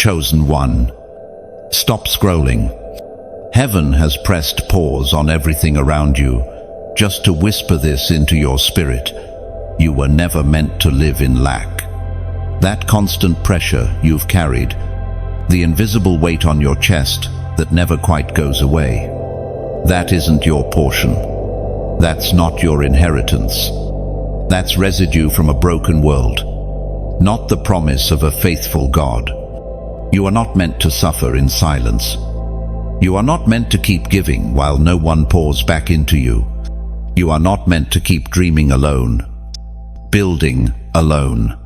Chosen one. Stop scrolling. Heaven has pressed pause on everything around you, just to whisper this into your spirit. You were never meant to live in lack. That constant pressure you've carried, the invisible weight on your chest that never quite goes away, that isn't your portion. That's not your inheritance. That's residue from a broken world, not the promise of a faithful God. You are not meant to suffer in silence. You are not meant to keep giving while no one pours back into you. You are not meant to keep dreaming alone, building alone,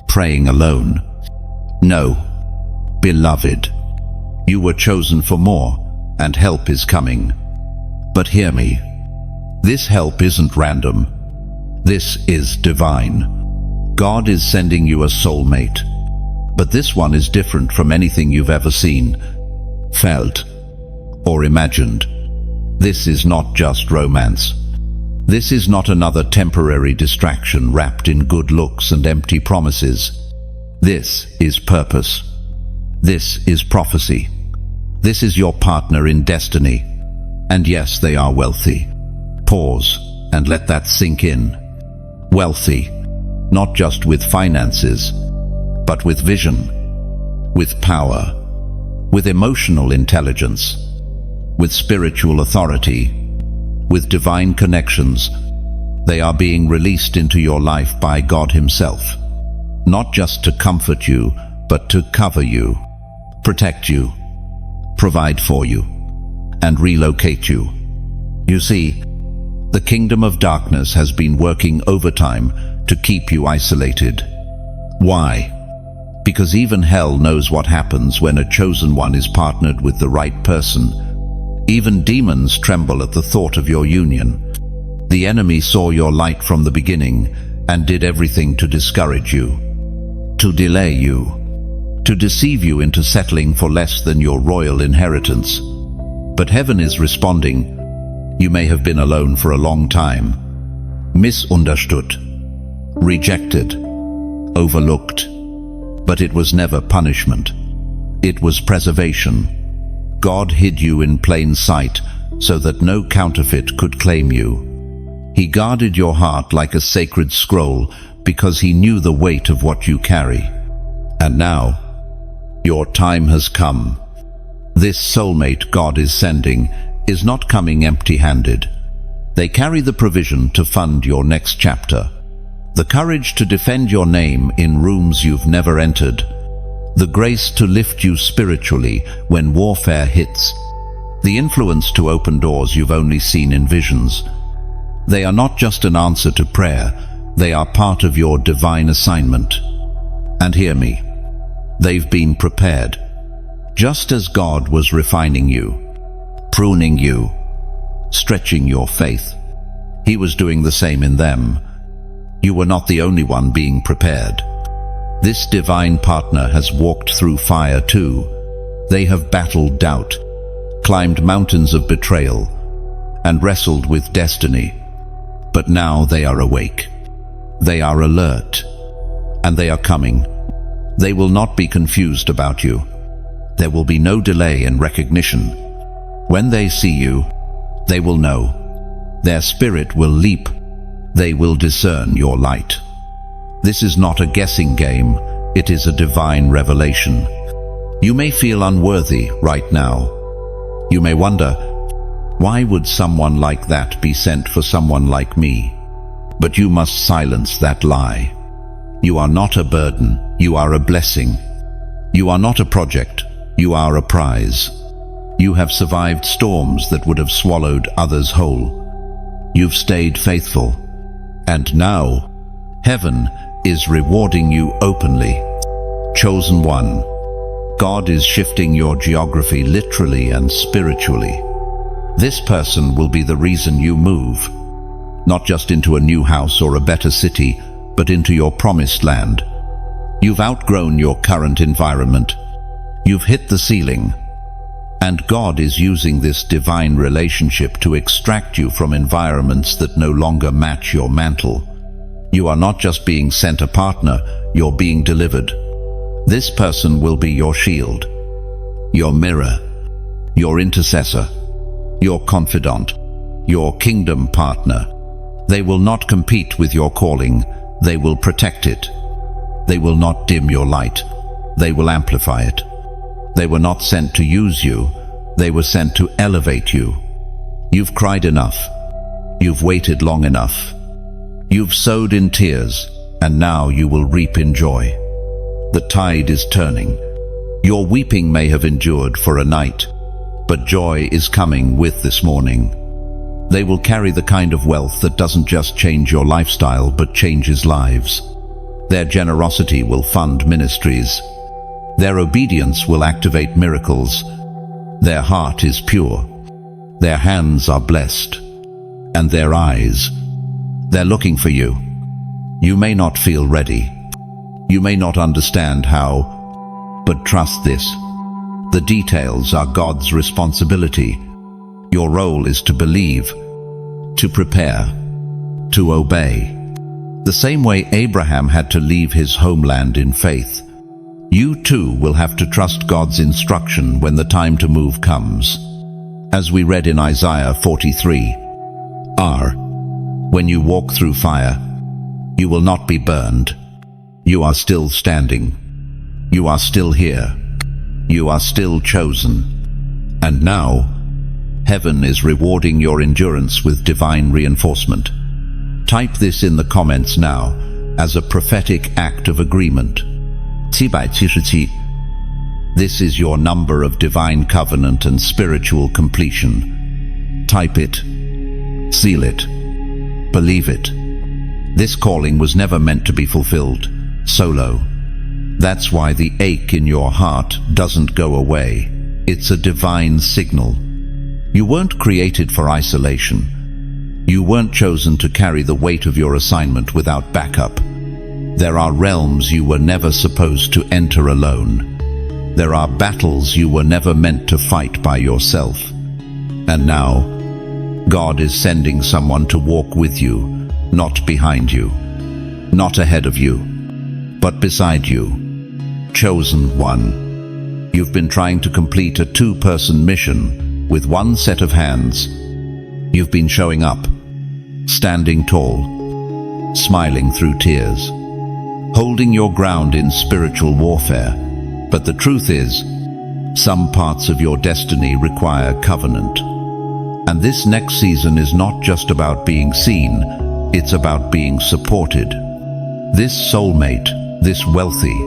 praying alone. No, beloved, you were chosen for more, and help is coming. But hear me, this help isn't random. This is divine. God is sending you a soulmate, but this one is different from anything you've ever seen, felt, or imagined. This is not just romance. This is not another temporary distraction wrapped in good looks and empty promises. This is purpose. This is prophecy. This is your partner in destiny. And yes, they are wealthy. Pause and let that sink in. Wealthy, not just with finances, but with vision, with power, with emotional intelligence, with spiritual authority, with divine connections. They are being released into your life by God Himself, not just to comfort you, but to cover you, protect you, provide for you, and relocate you. You see, the kingdom of darkness has been working overtime to keep you isolated. Why? Because even hell knows what happens when a chosen one is partnered with the right person. Even demons tremble at the thought of your union. The enemy saw your light from the beginning and did everything to discourage you, to delay you, to deceive you into settling for less than your royal inheritance. But heaven is responding. You may have been alone for a long time, misunderstood, rejected, overlooked, but it was never punishment. It was preservation. God hid you in plain sight so that no counterfeit could claim you. He guarded your heart like a sacred scroll because He knew the weight of what you carry. And now, your time has come. This soulmate God is sending is not coming empty-handed. They carry the provision to fund your next chapter, the courage to defend your name in rooms you've never entered, the grace to lift you spiritually when warfare hits, the influence to open doors you've only seen in visions. They are not just an answer to prayer, they are part of your divine assignment. And hear me, they've been prepared. Just as God was refining you, pruning you, stretching your faith, He was doing the same in them. You were not the only one being prepared. This divine partner has walked through fire too. They have battled doubt, climbed mountains of betrayal, and wrestled with destiny. But now they are awake. They are alert. And they are coming. They will not be confused about you. There will be no delay in recognition. When they see you, they will know. Their spirit will leap. They will discern your light. This is not a guessing game. It is a divine revelation. You may feel unworthy right now. You may wonder, why would someone like that be sent for someone like me? But you must silence that lie. You are not a burden. You are a blessing. You are not a project. You are a prize. You have survived storms that would have swallowed others whole. You've stayed faithful. And now, heaven is rewarding you openly. Chosen one, God is shifting your geography literally and spiritually. This person will be the reason you move, not just into a new house or a better city, but into your promised land. You've outgrown your current environment. You've hit the ceiling. And God is using this divine relationship to extract you from environments that no longer match your mantle. You are not just being sent a partner, you're being delivered. This person will be your shield, your mirror, your intercessor, your confidant, your kingdom partner. They will not compete with your calling, they will protect it. They will not dim your light, they will amplify it. They were not sent to use you, they were sent to elevate you. You've cried enough. You've waited long enough. You've sowed in tears, and now you will reap in joy. The tide is turning. Your weeping may have endured for a night, but joy is coming with this morning. They will carry the kind of wealth that doesn't just change your lifestyle, but changes lives. Their generosity will fund ministries. Their obedience will activate miracles. Their heart is pure. Their hands are blessed. And their eyes, they're looking for you. You may not feel ready. You may not understand how, but trust this. The details are God's responsibility. Your role is to believe, to prepare, to obey. The same way Abraham had to leave his homeland in faith, you too will have to trust God's instruction when the time to move comes. As we read in Isaiah 43, when you walk through fire, you will not be burned. You are still standing. You are still here. You are still chosen. And now, heaven is rewarding your endurance with divine reinforcement. Type this in the comments now as a prophetic act of agreement. 777. This is your number of divine covenant and spiritual completion. Type it. Seal it. Believe it. This calling was never meant to be fulfilled solo. That's why the ache in your heart doesn't go away. It's a divine signal. You weren't created for isolation. You weren't chosen to carry the weight of your assignment without backup. There are realms you were never supposed to enter alone. There are battles you were never meant to fight by yourself. And now, God is sending someone to walk with you, not behind you, not ahead of you, but beside you. Chosen one. You've been trying to complete a two-person mission with one set of hands. You've been showing up, standing tall, smiling through tears, holding your ground in spiritual warfare. But the truth is, some parts of your destiny require covenant. And this next season is not just about being seen, it's about being supported. This soulmate, this wealthy,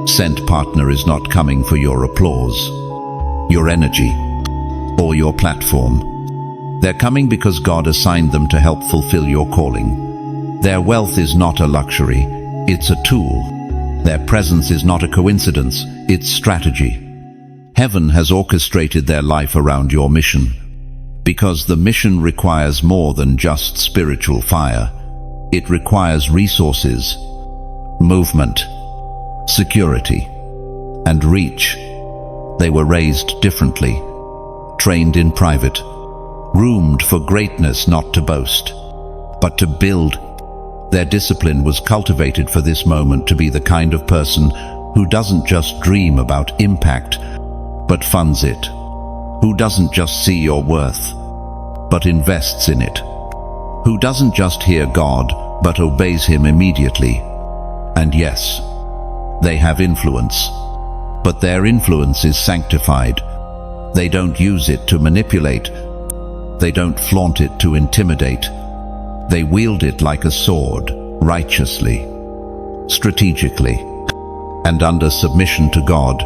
sent partner is not coming for your applause, your energy, or your platform. They're coming because God assigned them to help fulfill your calling. Their wealth is not a luxury, it's a tool. Their presence is not a coincidence, it's strategy. Heaven has orchestrated their life around your mission, because the mission requires more than just spiritual fire. It requires resources, movement, security, and reach. They were raised differently, trained in private, groomed for greatness, not to boast, but to build. Their discipline was cultivated for this moment to be the kind of person who doesn't just dream about impact, but funds it. Who doesn't just see your worth, but invests in it. Who doesn't just hear God, but obeys Him immediately. And yes, they have influence, but their influence is sanctified. They don't use it to manipulate. They don't flaunt it to intimidate. They wield it like a sword, righteously, strategically, and under submission to God.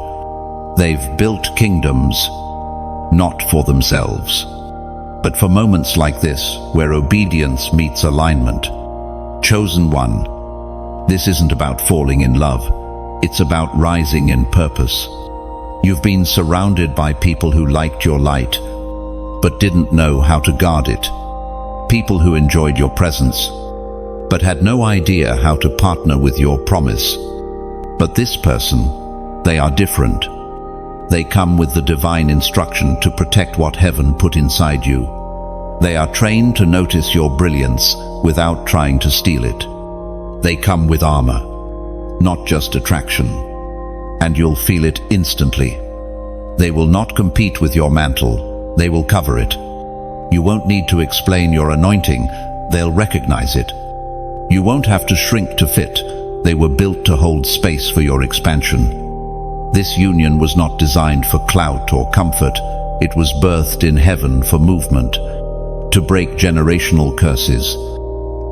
They've built kingdoms, not for themselves, but for moments like this, where obedience meets alignment. Chosen one. This isn't about falling in love. It's about rising in purpose. You've been surrounded by people who liked your light, but didn't know how to guard it. People who enjoyed your presence, but had no idea how to partner with your promise. But this person, they are different. They come with the divine instruction to protect what heaven put inside you. They are trained to notice your brilliance without trying to steal it. They come with armor, not just attraction. and you'll feel it instantly. They will not compete with your mantle, they will cover it. You won't need to explain your anointing, they'll recognize it. You won't have to shrink to fit, they were built to hold space for your expansion. This union was not designed for clout or comfort, it was birthed in heaven for movement, to break generational curses,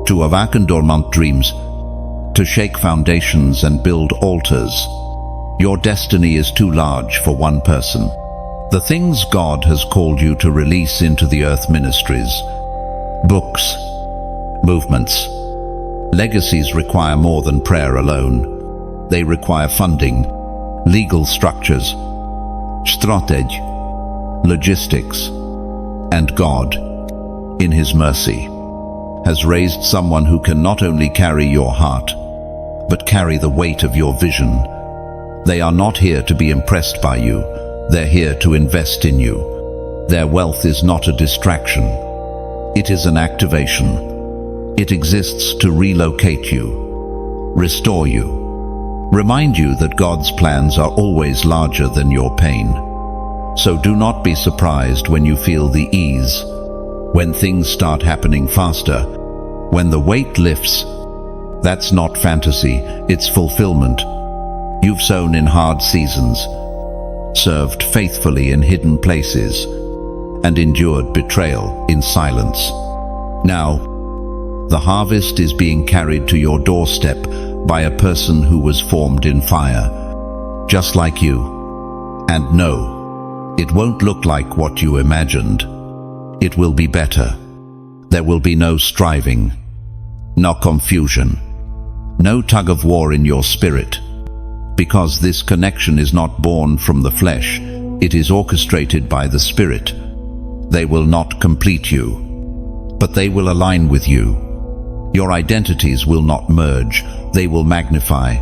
to awaken dormant dreams, to shake foundations and build altars. Your destiny is too large for one person. The things God has called you to release into the earth: ministries, books, movements. Legacies require more than prayer alone. They require funding, legal structures, strategy, logistics, and God, in His mercy, has raised someone who can not only carry your heart, but carry the weight of your vision. They are not here to be impressed by you, they're here to invest in you. Their wealth is not a distraction, it is an activation. It exists to relocate you, restore you, remind you that God's plans are always larger than your pain. So do not be surprised when you feel the ease, when things start happening faster, when the weight lifts. That's not fantasy, it's fulfillment. You've sown in hard seasons, served faithfully in hidden places, and endured betrayal in silence. Now, the harvest is being carried to your doorstep by a person who was formed in fire, just like you. And no, it won't look like what you imagined. It will be better. There will be no striving, no confusion, no tug of war in your spirit, because this connection is not born from the flesh, it is orchestrated by the Spirit. They will not complete you, but they will align with you. Your identities will not merge, they will magnify.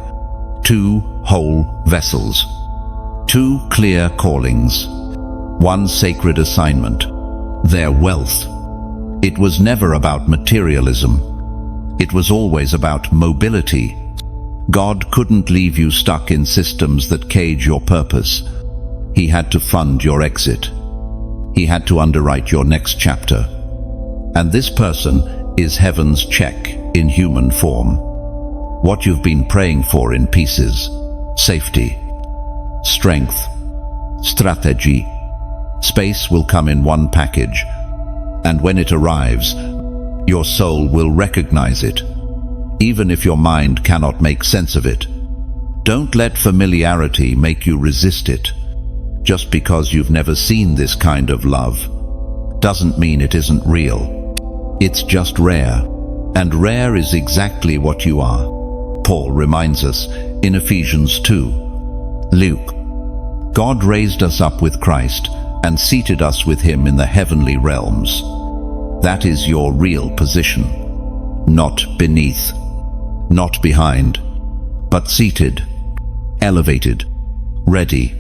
Two whole vessels, two clear callings, one sacred assignment, their wealth. It was never about materialism. It was always about mobility. God couldn't leave you stuck in systems that cage your purpose. He had to fund your exit. He had to underwrite your next chapter. And this person is heaven's check in human form. What you've been praying for in pieces: safety, strength, strategy. Space will come in one package, and when it arrives, your soul will recognize it, even if your mind cannot make sense of it. Don't let familiarity make you resist it. Just because you've never seen this kind of love doesn't mean it isn't real. It's just rare, and rare is exactly what you are. Paul reminds us in Ephesians 2. Luke, God raised us up with Christ and seated us with Him in the heavenly realms. That is your real position. Not beneath, not behind, but seated, elevated, ready.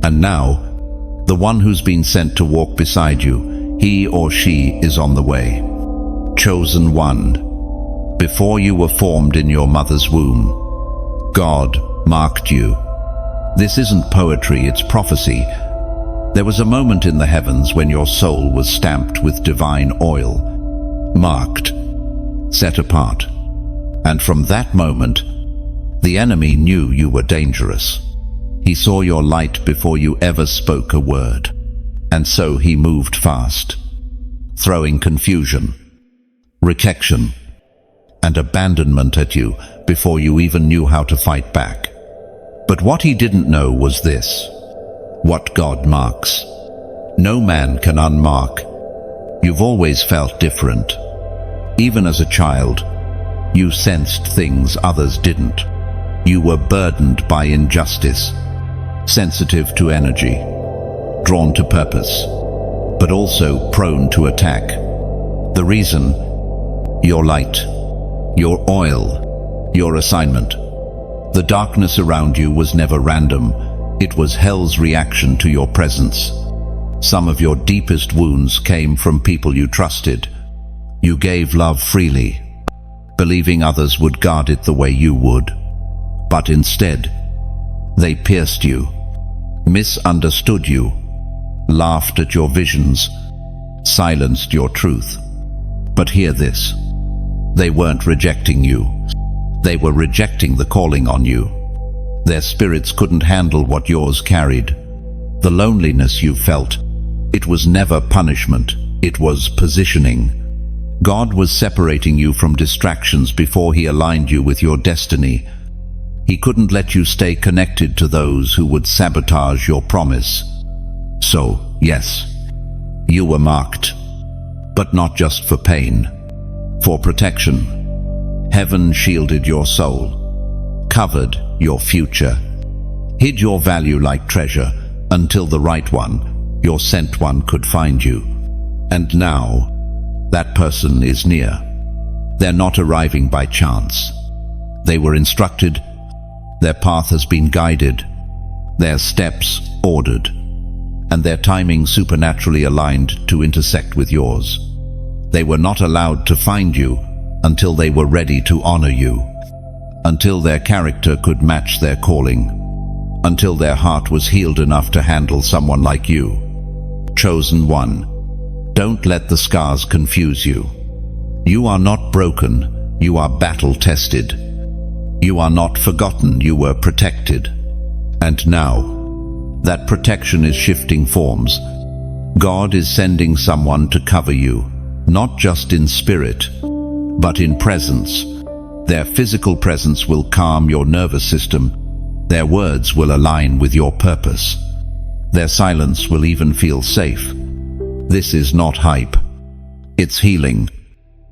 And now, the one who's been sent to walk beside you, he or she is on the way. Chosen one. Before you were formed in your mother's womb, God marked you. This isn't poetry, it's prophecy. There was a moment in the heavens when your soul was stamped with divine oil, marked, set apart. And from that moment, the enemy knew you were dangerous. He saw your light before you ever spoke a word. And so he moved fast, throwing confusion, rejection, and abandonment at you before you even knew how to fight back. But what he didn't know was this: what God marks, no man can unmark. You've always felt different. Even as a child, you sensed things others didn't. You were burdened by injustice, sensitive to energy, drawn to purpose, but also prone to attack. The reason: your light, your oil, your assignment. The darkness around you was never random. It was hell's reaction to your presence. Some of your deepest wounds came from people you trusted. You gave love freely, believing others would guard it the way you would. But instead, They pierced you, misunderstood you, laughed at your visions, silenced your truth. But hear this. They weren't rejecting you. They were rejecting the calling on you. Their spirits couldn't handle what yours carried. The loneliness you felt, it was never punishment, it was positioning. God was separating you from distractions before He aligned you with your destiny. He couldn't let you stay connected to those who would sabotage your promise. So, yes, you were marked, but not just for pain, for protection. Heaven shielded your soul, covered your future, hid your value like treasure until the right one, your sent one, could find you. And now, that person is near. They're not arriving by chance. They were instructed, their path has been guided, their steps ordered, and their timing supernaturally aligned to intersect with yours. They were not allowed to find you until they were ready to honor you, until their character could match their calling, until their heart was healed enough to handle someone like you. Chosen one, don't let the scars confuse you. You are not broken, you are battle-tested. You are not forgotten, you were protected. And now, that protection is shifting forms. God is sending someone to cover you, not just in spirit, but in presence. Their physical presence will calm your nervous system. Their words will align with your purpose. Their silence will even feel safe. This is not hype. It's healing.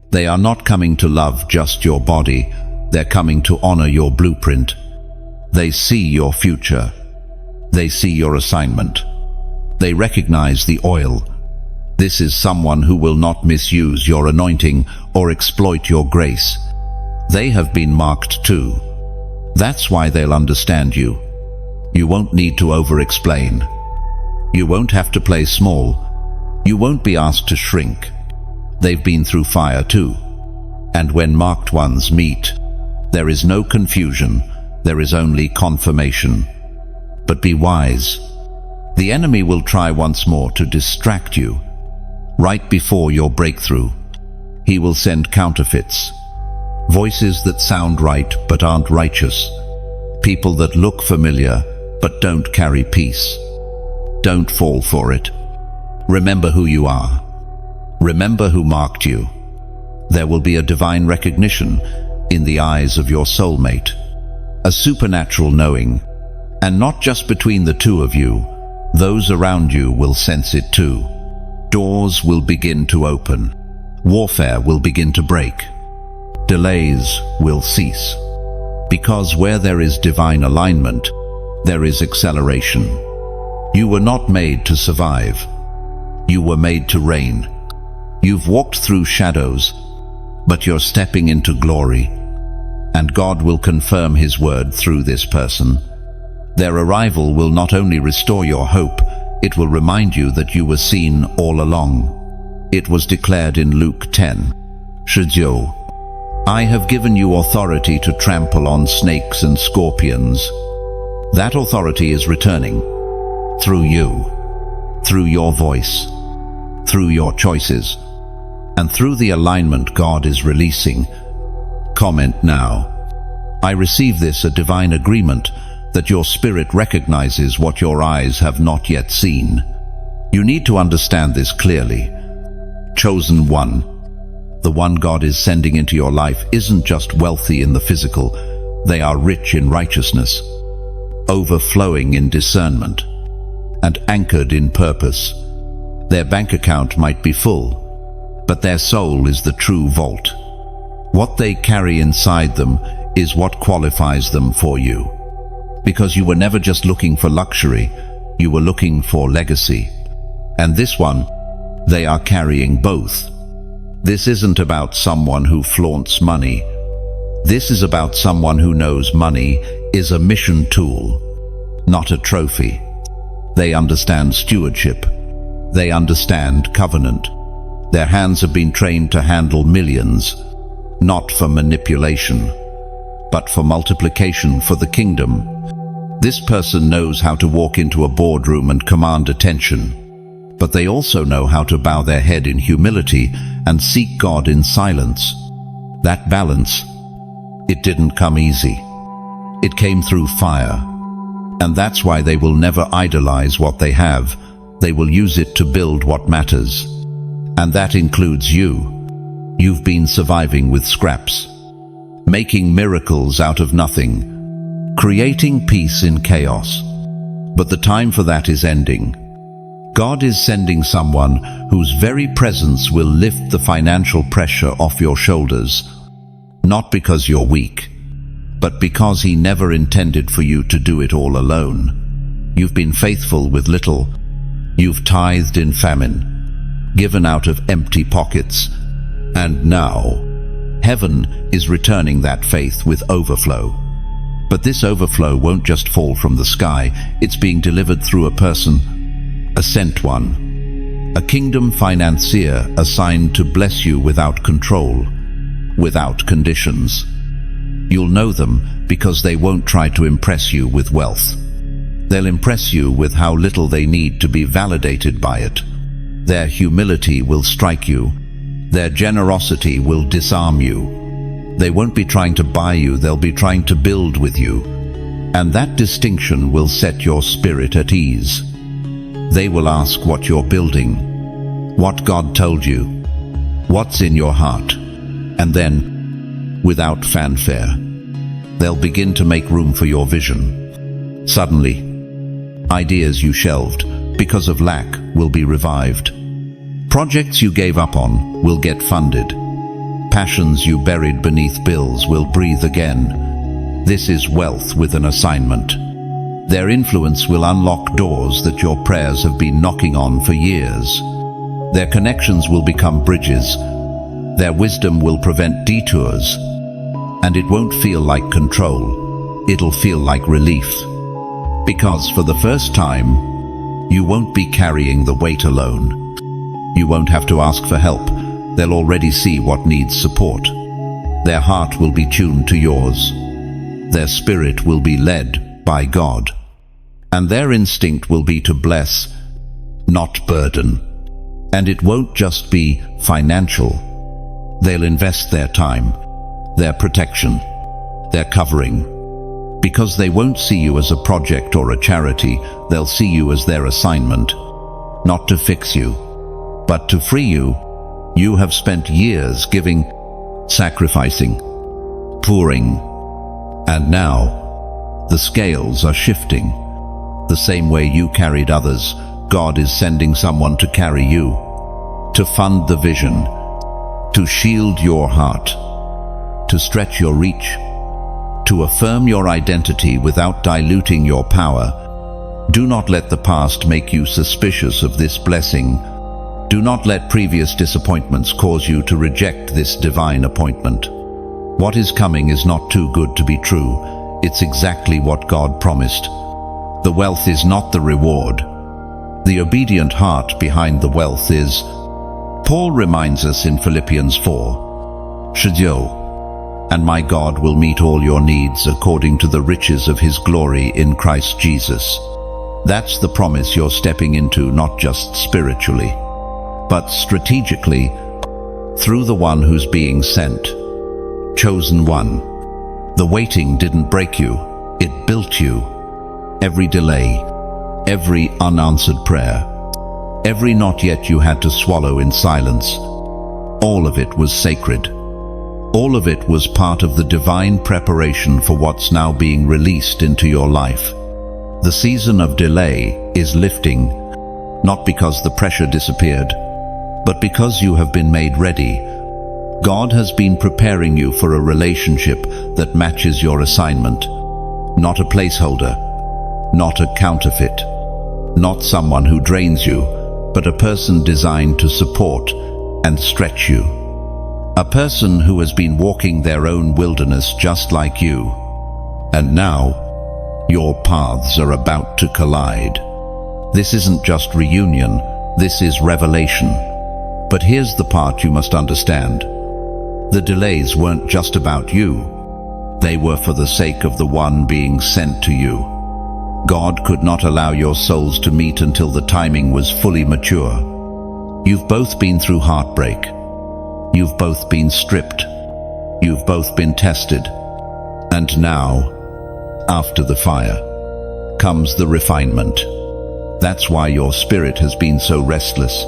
They are not coming to love just your body. They're coming to honor your blueprint. They see your future. They see your assignment. They recognize the oil. This is someone who will not misuse your anointing or exploit your grace. They have been marked too. That's why they'll understand you. You won't need to over-explain. You won't have to play small. You won't be asked to shrink. They've been through fire too. And when marked ones meet, there is no confusion, there is only confirmation. But be wise. The enemy will try once more to distract you. Right before your breakthrough, he will send counterfeits. Voices that sound right but aren't righteous. People that look familiar but don't carry peace. Don't fall for it. Remember who you are. Remember who marked you. There will be a divine recognition in the eyes of your soulmate. A supernatural knowing. And not just between the two of you. Those around you will sense it too. Doors will begin to open. Warfare will begin to break. Delays will cease. Because where there is divine alignment, there is acceleration. You were not made to survive. You were made to reign. You've walked through shadows, but you're stepping into glory. And God will confirm His word through this person. Their arrival will not only restore your hope, it will remind you that you were seen all along. It was declared in Luke 10, 19, I have given you authority to trample on snakes and scorpions. That authority is returning through you, through your voice, through your choices, and through the alignment God is releasing. Comment now. I receive this, a divine agreement that your spirit recognizes what your eyes have not yet seen. You need to understand this clearly. Chosen one, the one God is sending into your life, isn't just wealthy in the physical. They are rich in righteousness, overflowing in discernment, and anchored in purpose. Their bank account might be full, but their soul is the true vault. What they carry inside them is what qualifies them for you. Because you were never just looking for luxury, you were looking for legacy. And this one, they are carrying both. This isn't about someone who flaunts money. This is about someone who knows money is a mission tool, not a trophy. They understand stewardship. They understand covenant. Their hands have been trained to handle millions, not for manipulation, but for multiplication for the kingdom. This person knows how to walk into a boardroom and command attention, but they also know how to bow their head in humility and seek God in silence. That balance, it didn't come easy. It came through fire. And that's why they will never idolize what they have. They will use it to build what matters. And that includes you. You've been surviving with scraps, making miracles out of nothing, creating peace in chaos. But the time for that is ending. God is sending someone whose very presence will lift the financial pressure off your shoulders, not because you're weak, but because He never intended for you to do it all alone. You've been faithful with little. You've tithed in famine, given out of empty pockets, and now heaven is returning that faith with overflow. But this overflow won't just fall from the sky. It's being delivered through a person, a sent one, a kingdom financier assigned to bless you without control, without conditions. You'll know them because they won't try to impress you with wealth. They'll impress you with how little they need to be validated by it. Their humility will strike you. Their generosity will disarm you. They won't be trying to buy you, they'll be trying to build with you. And that distinction will set your spirit at ease. They will ask what you're building, what God told you, what's in your heart. And then, without fanfare, they'll begin to make room for your vision. Suddenly, ideas you shelved because of lack will be revived. Projects you gave up on will get funded. Passions you buried beneath bills will breathe again. This is wealth with an assignment. Their influence will unlock doors that your prayers have been knocking on for years. Their connections will become bridges. Their wisdom will prevent detours. And it won't feel like control. It'll feel like relief. Because for the first time, you won't be carrying the weight alone. You won't have to ask for help. They'll already see what needs support. Their heart will be tuned to yours. Their spirit will be led by God. And their instinct will be to bless, not burden. And it won't just be financial. They'll invest their time, their protection, their covering. Because they won't see you as a project or a charity, they'll see you as their assignment. Not to fix you, but to free you. You have spent years giving, sacrificing, pouring, and now the scales are shifting. The same way you carried others, God is sending someone to carry you, to fund the vision, to shield your heart, to stretch your reach, to affirm your identity without diluting your power. Do not let the past make you suspicious of this blessing. Do not let previous disappointments cause you to reject this divine appointment. What is coming is not too good to be true. It's exactly what God promised. The wealth is not the reward. The obedient heart behind the wealth is. Paul reminds us in Philippians 4, and my God will meet all your needs according to the riches of His glory in Christ Jesus. That's the promise you're stepping into, not just spiritually, but strategically, through the one who's being sent. Chosen one. The waiting didn't break you, it built you. Every delay, every unanswered prayer, every not yet you had to swallow in silence, all of it was sacred. All of it was part of the divine preparation for what's now being released into your life. The season of delay is lifting, not because the pressure disappeared, but because you have been made ready. God has been preparing you for a relationship that matches your assignment. Not a placeholder, not a counterfeit, not someone who drains you, but a person designed to support and stretch you. A person who has been walking their own wilderness just like you. And now, your paths are about to collide. This isn't just reunion, this is revelation. But here's the part you must understand. The delays weren't just about you. They were for the sake of the one being sent to you. God could not allow your souls to meet until the timing was fully mature. You've both been through heartbreak. You've both been stripped. You've both been tested. And now, after the fire, comes the refinement. That's why your spirit has been so restless.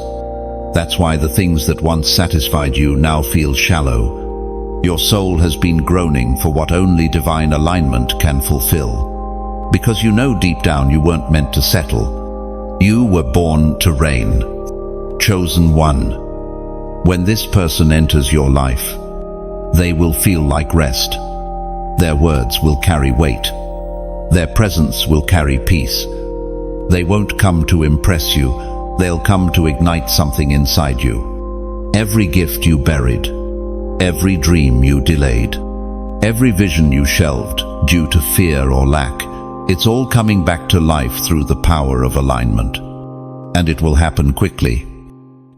That's why the things that once satisfied you now feel shallow. Your soul has been groaning for what only divine alignment can fulfill. Because you know deep down you weren't meant to settle. You were born to reign. Chosen one. When this person enters your life, they will feel like rest. Their words will carry weight. Their presence will carry peace. They won't come to impress you. They'll come to ignite something inside you. Every gift you buried, every dream you delayed, every vision you shelved due to fear or lack, it's all coming back to life through the power of alignment. And it will happen quickly.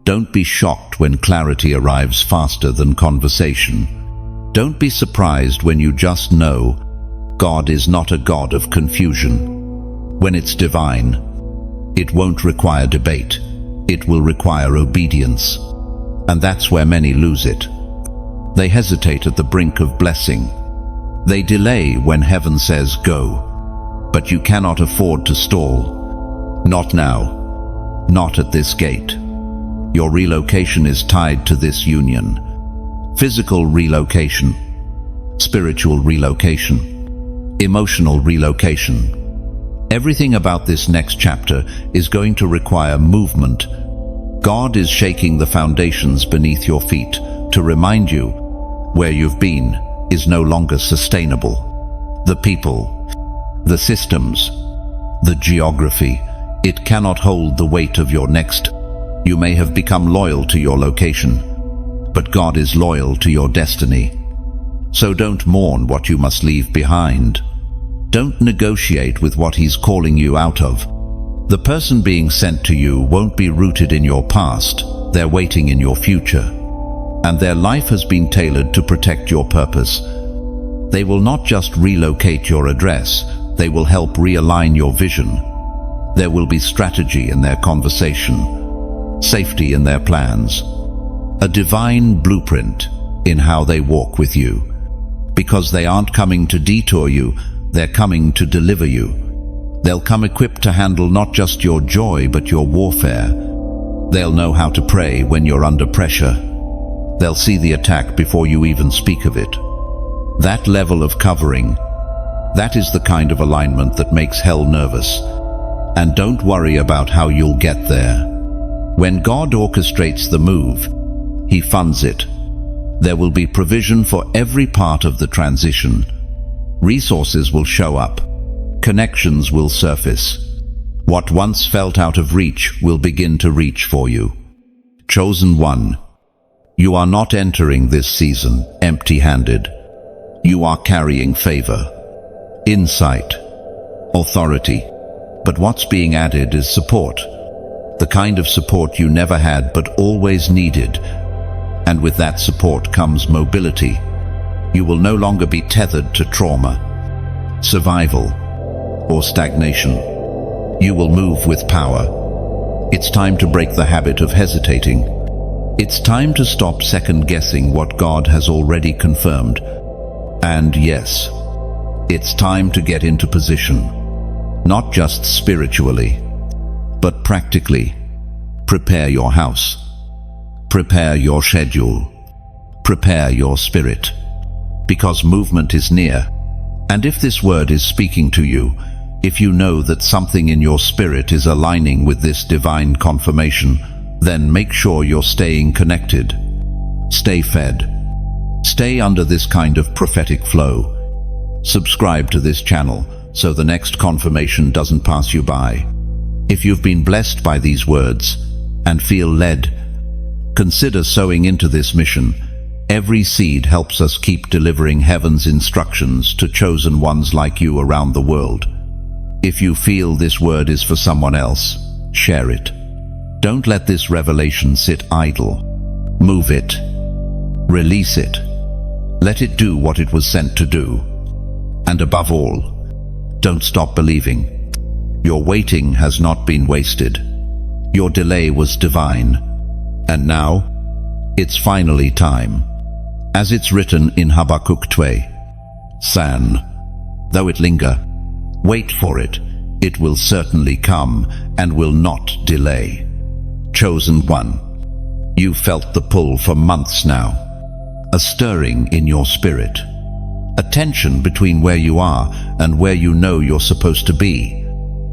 Don't be shocked when clarity arrives faster than conversation. Don't be surprised when you just know God is not a God of confusion. When it's divine, it won't require debate. It will require obedience. And that's where many lose it. They hesitate at the brink of blessing. They delay when heaven says go. But you cannot afford to stall. Not now. Not at this gate. Your relocation is tied to this union. Physical relocation, spiritual relocation, emotional relocation. Everything about this next chapter is going to require movement. God is shaking the foundations beneath your feet to remind you where you've been is no longer sustainable. The people, the systems, the geography, it cannot hold the weight of your next. You may have become loyal to your location, but God is loyal to your destiny. So don't mourn what you must leave behind. Don't negotiate with what He's calling you out of. The person being sent to you won't be rooted in your past. They're waiting in your future. And their life has been tailored to protect your purpose. They will not just relocate your address, they will help realign your vision. There will be strategy in their conversation, safety in their plans, a divine blueprint in how they walk with you. Because they aren't coming to detour you, they're coming to deliver you. They'll come equipped to handle not just your joy but your warfare. They'll know how to pray when you're under pressure. They'll see the attack before you even speak of it. That level of covering, that is the kind of alignment that makes hell nervous. And don't worry about how you'll get there. When God orchestrates the move, He funds it. There will be provision for every part of the transition. Resources will show up. Connections will surface. What once felt out of reach will begin to reach for you. Chosen one, you are not entering this season empty-handed. You are carrying favor, insight, authority. But what's being added is support. The kind of support you never had but always needed. And with that support comes mobility. You will no longer be tethered to trauma, survival, or stagnation. You will move with power. It's time to break the habit of hesitating. It's time to stop second-guessing what God has already confirmed. And yes, it's time to get into position. Not just spiritually, but practically. Prepare your house. Prepare your schedule. Prepare your spirit. Because movement is near. And if this word is speaking to you, if you know that something in your spirit is aligning with this divine confirmation, then make sure you're staying connected. Stay fed. Stay under this kind of prophetic flow. Subscribe to this channel so the next confirmation doesn't pass you by. If you've been blessed by these words and feel led, consider sowing into this mission. Every seed helps us keep delivering heaven's instructions to chosen ones like you around the world. If you feel this word is for someone else, share it. Don't let this revelation sit idle. Move it. Release it. Let it do what it was sent to do. And above all, don't stop believing. Your waiting has not been wasted. Your delay was divine. And now, it's finally time. As it's written in Habakkuk 2, San, though it linger, wait for it. It will certainly come and will not delay. Chosen one, you felt the pull for months now. A stirring in your spirit. A tension between where you are and where you know you're supposed to be.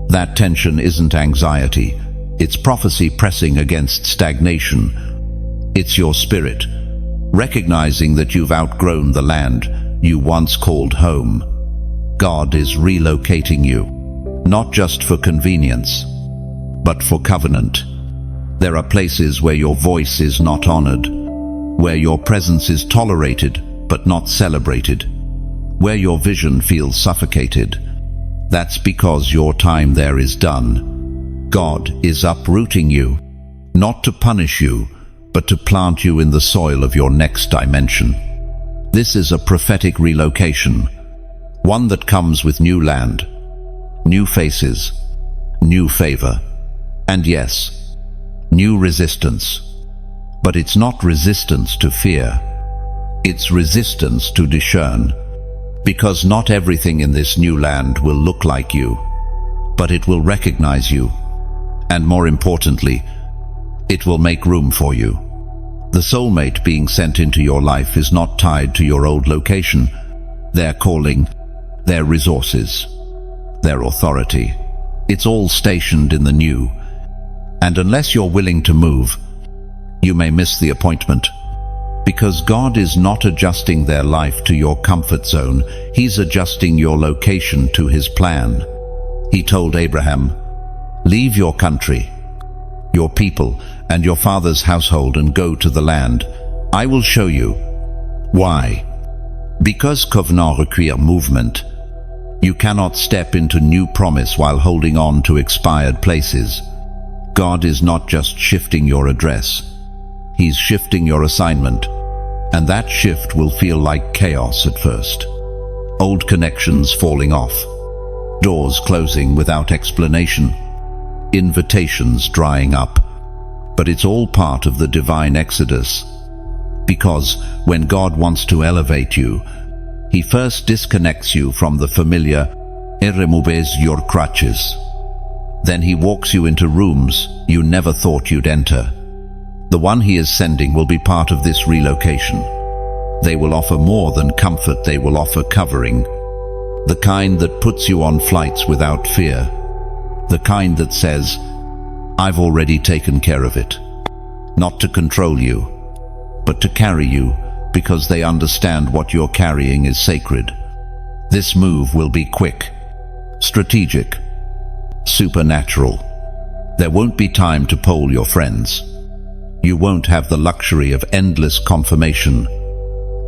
That tension isn't anxiety. It's prophecy pressing against stagnation. It's your spirit, recognizing that you've outgrown the land you once called home. God is relocating you, not just for convenience, but for covenant. There are places where your voice is not honored, where your presence is tolerated but not celebrated, where your vision feels suffocated. That's because your time there is done. God is uprooting you, not to punish you, but to plant you in the soil of your next dimension. This is a prophetic relocation, one that comes with new land, new faces, new favor, and yes, new resistance. But it's not resistance to fear. It's resistance to discern. Because not everything in this new land will look like you, but it will recognize you. And more importantly, it will make room for you. The soulmate being sent into your life is not tied to your old location, their calling, their resources, their authority. It's all stationed in the new. And unless you're willing to move, you may miss the appointment. Because God is not adjusting their life to your comfort zone, He's adjusting your location to His plan. He told Abraham, "Leave your country, your people, and your father's household and go to the land. I will show you." Why? Because covenant requires movement. You cannot step into new promise while holding on to expired places. God is not just shifting your address. He's shifting your assignment. And that shift will feel like chaos at first. Old connections falling off. Doors closing without explanation. Invitations drying up. But it's all part of the divine exodus. Because when God wants to elevate you, He first disconnects you from the familiar and removes your crutches. Then He walks you into rooms you never thought you'd enter. The one He is sending will be part of this relocation. They will offer more than comfort, they will offer covering. The kind that puts you on flights without fear. The kind that says, "I've already taken care of it." Not to control you, but to carry you, because they understand what you're carrying is sacred. This move will be quick, strategic, supernatural. There won't be time to poll your friends. You won't have the luxury of endless confirmation.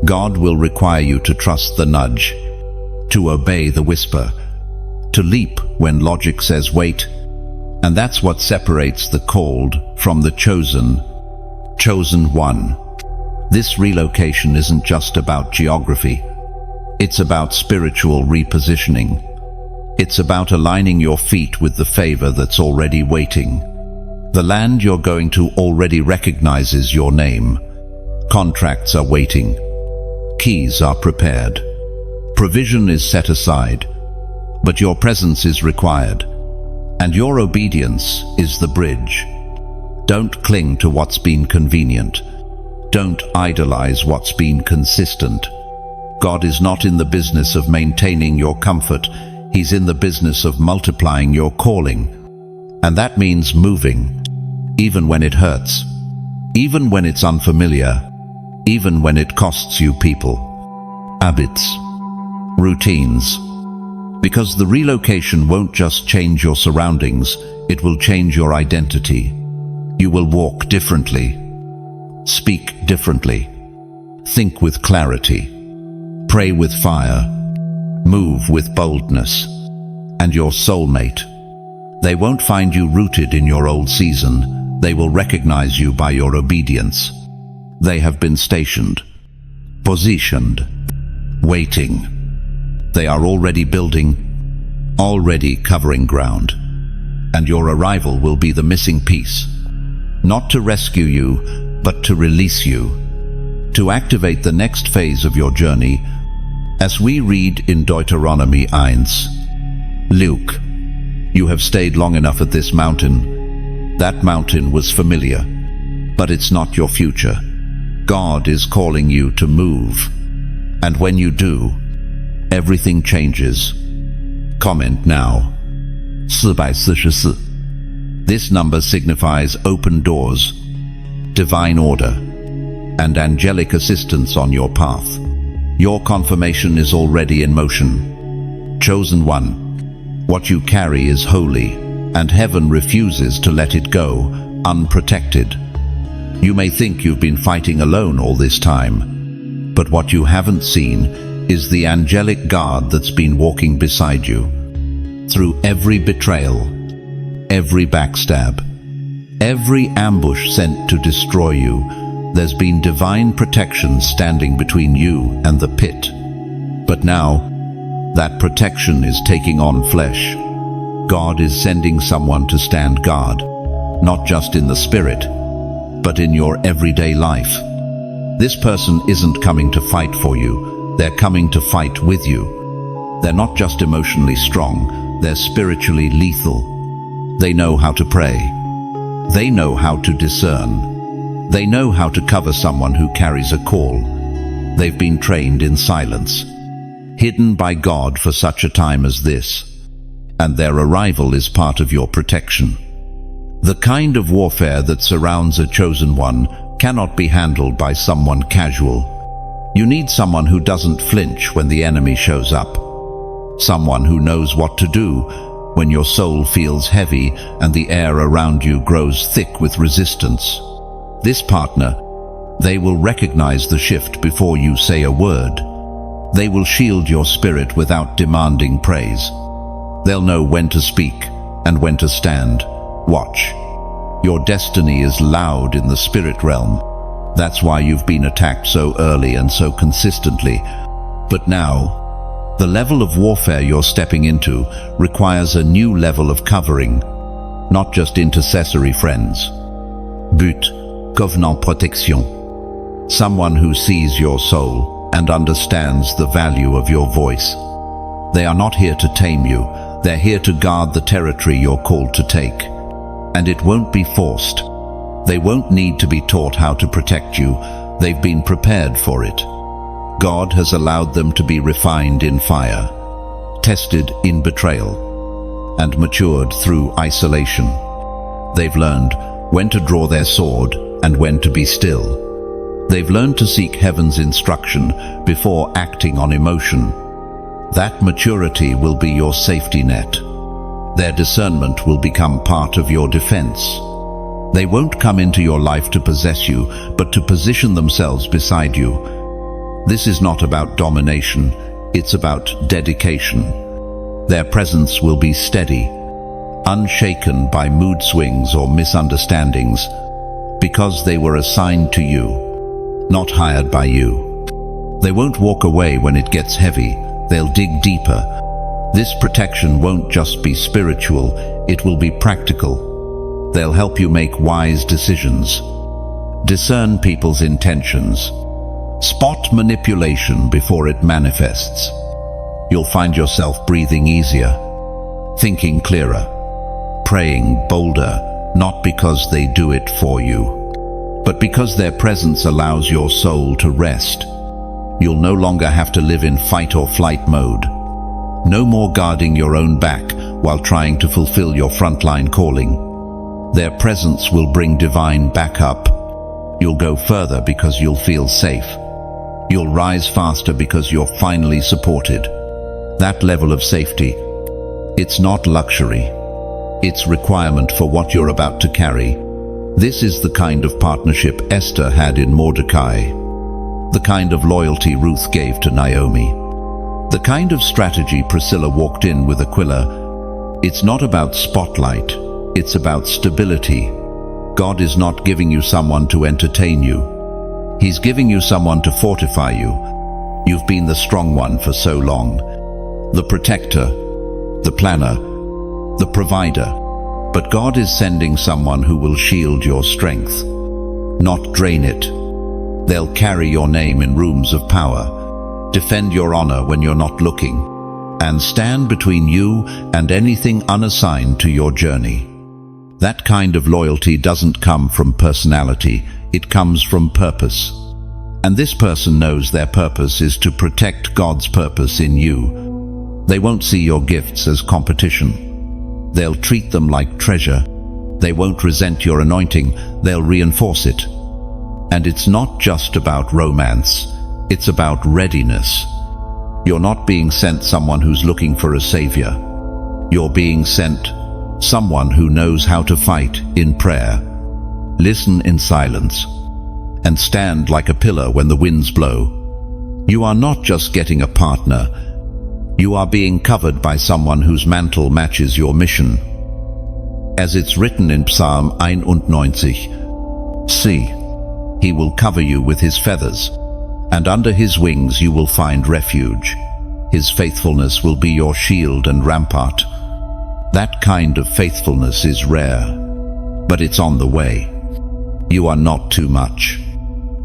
God will require you to trust the nudge, to obey the whisper, to leap when logic says wait. And that's what separates the called from the chosen one. This relocation isn't just about geography. It's about spiritual repositioning. It's about aligning your feet with the favor that's already waiting. The land you're going to already recognizes your name. Contracts are waiting. Keys are prepared. Provision is set aside. But your presence is required. And your obedience is the bridge. Don't cling to what's been convenient. Don't idolize what's been consistent. God is not in the business of maintaining your comfort. He's in the business of multiplying your calling. And that means moving, even when it hurts, even when it's unfamiliar, even when it costs you people, habits, routines. Because the relocation won't just change your surroundings, it will change your identity. You will walk differently, speak differently, think with clarity, pray with fire, move with boldness. And your soulmate, they won't find you rooted in your old season. They will recognize you by your obedience. They have been stationed, positioned, waiting. They are already building, already covering ground. and your arrival will be the missing piece. Not to rescue you, but to release you, to activate the next phase of your journey, as we read in Deuteronomy 1. Luke, you have stayed long enough at this mountain. That mountain was familiar, but it's not your future. God is calling you to move, and when you do, everything changes. Comment now. 444. This number signifies open doors, divine order, and angelic assistance on your path. Your confirmation is already in motion. Chosen one, what you carry is holy, and heaven refuses to let it go unprotected. You may think you've been fighting alone all this time, but what you haven't seen is the angelic guard that's been walking beside you. Through every betrayal, every backstab, every ambush sent to destroy you, there's been divine protection standing between you and the pit. But now, that protection is taking on flesh. God is sending someone to stand guard, not just in the spirit, but in your everyday life. This person isn't coming to fight for you, they're coming to fight with you. They're not just emotionally strong, they're spiritually lethal. They know how to pray. They know how to discern. They know how to cover someone who carries a call. They've been trained in silence, hidden by God for such a time as this, and their arrival is part of your protection. The kind of warfare that surrounds a chosen one cannot be handled by someone casual. You need someone who doesn't flinch when the enemy shows up. Someone who knows what to do when your soul feels heavy and the air around you grows thick with resistance. This partner, they will recognize the shift before you say a word. They will shield your spirit without demanding praise. They'll know when to speak and when to stand. Watch. Your destiny is loud in the spirit realm. That's why you've been attacked so early and so consistently. But now, the level of warfare you're stepping into requires a new level of covering, not just intercessory friends. But covenant protection. Someone who sees your soul and understands the value of your voice. They are not here to tame you. They're here to guard the territory you're called to take. And it won't be forced. They won't need to be taught how to protect you. They've been prepared for it. God has allowed them to be refined in fire, tested in betrayal, and matured through isolation. They've learned when to draw their sword and when to be still. They've learned to seek heaven's instruction before acting on emotion. That maturity will be your safety net. Their discernment will become part of your defense. They won't come into your life to possess you, but to position themselves beside you. This is not about domination, it's about dedication. Their presence will be steady, unshaken by mood swings or misunderstandings, because they were assigned to you, not hired by you. They won't walk away when it gets heavy, they'll dig deeper. This protection won't just be spiritual, it will be practical. They'll help you make wise decisions, discern people's intentions, spot manipulation before it manifests. You'll find yourself breathing easier, thinking clearer, praying bolder, not because they do it for you, but because their presence allows your soul to rest. You'll no longer have to live in fight or flight mode. No more guarding your own back while trying to fulfill your frontline calling. Their presence will bring divine backup. You'll go further because you'll feel safe. You'll rise faster because you're finally supported. That level of safety, it's not luxury. It's requirement for what you're about to carry. This is the kind of partnership Esther had in Mordecai. The kind of loyalty Ruth gave to Naomi. The kind of strategy Priscilla walked in with Aquila. It's not about spotlight, it's about stability. God is not giving you someone to entertain you. He's giving you someone to fortify you. You've been the strong one for so long. The protector, the planner, the provider. But God is sending someone who will shield your strength, not drain it. They'll carry your name in rooms of power, defend your honor when you're not looking, and stand between you and anything unassigned to your journey. That kind of loyalty doesn't come from personality, it comes from purpose. And this person knows their purpose is to protect God's purpose in you. They won't see your gifts as competition. They'll treat them like treasure. They won't resent your anointing, they'll reinforce it. And it's not just about romance, it's about readiness. You're not being sent someone who's looking for a savior. You're being sent someone who knows how to fight in prayer, listen in silence, and stand like a pillar when the winds blow. You are not just getting a partner, you are being covered by someone whose mantle matches your mission. As it's written in Psalm 91, see, he will cover you with his feathers, and under his wings you will find refuge. His faithfulness will be your shield and rampart. That kind of faithfulness is rare, but it's on the way. You are not too much.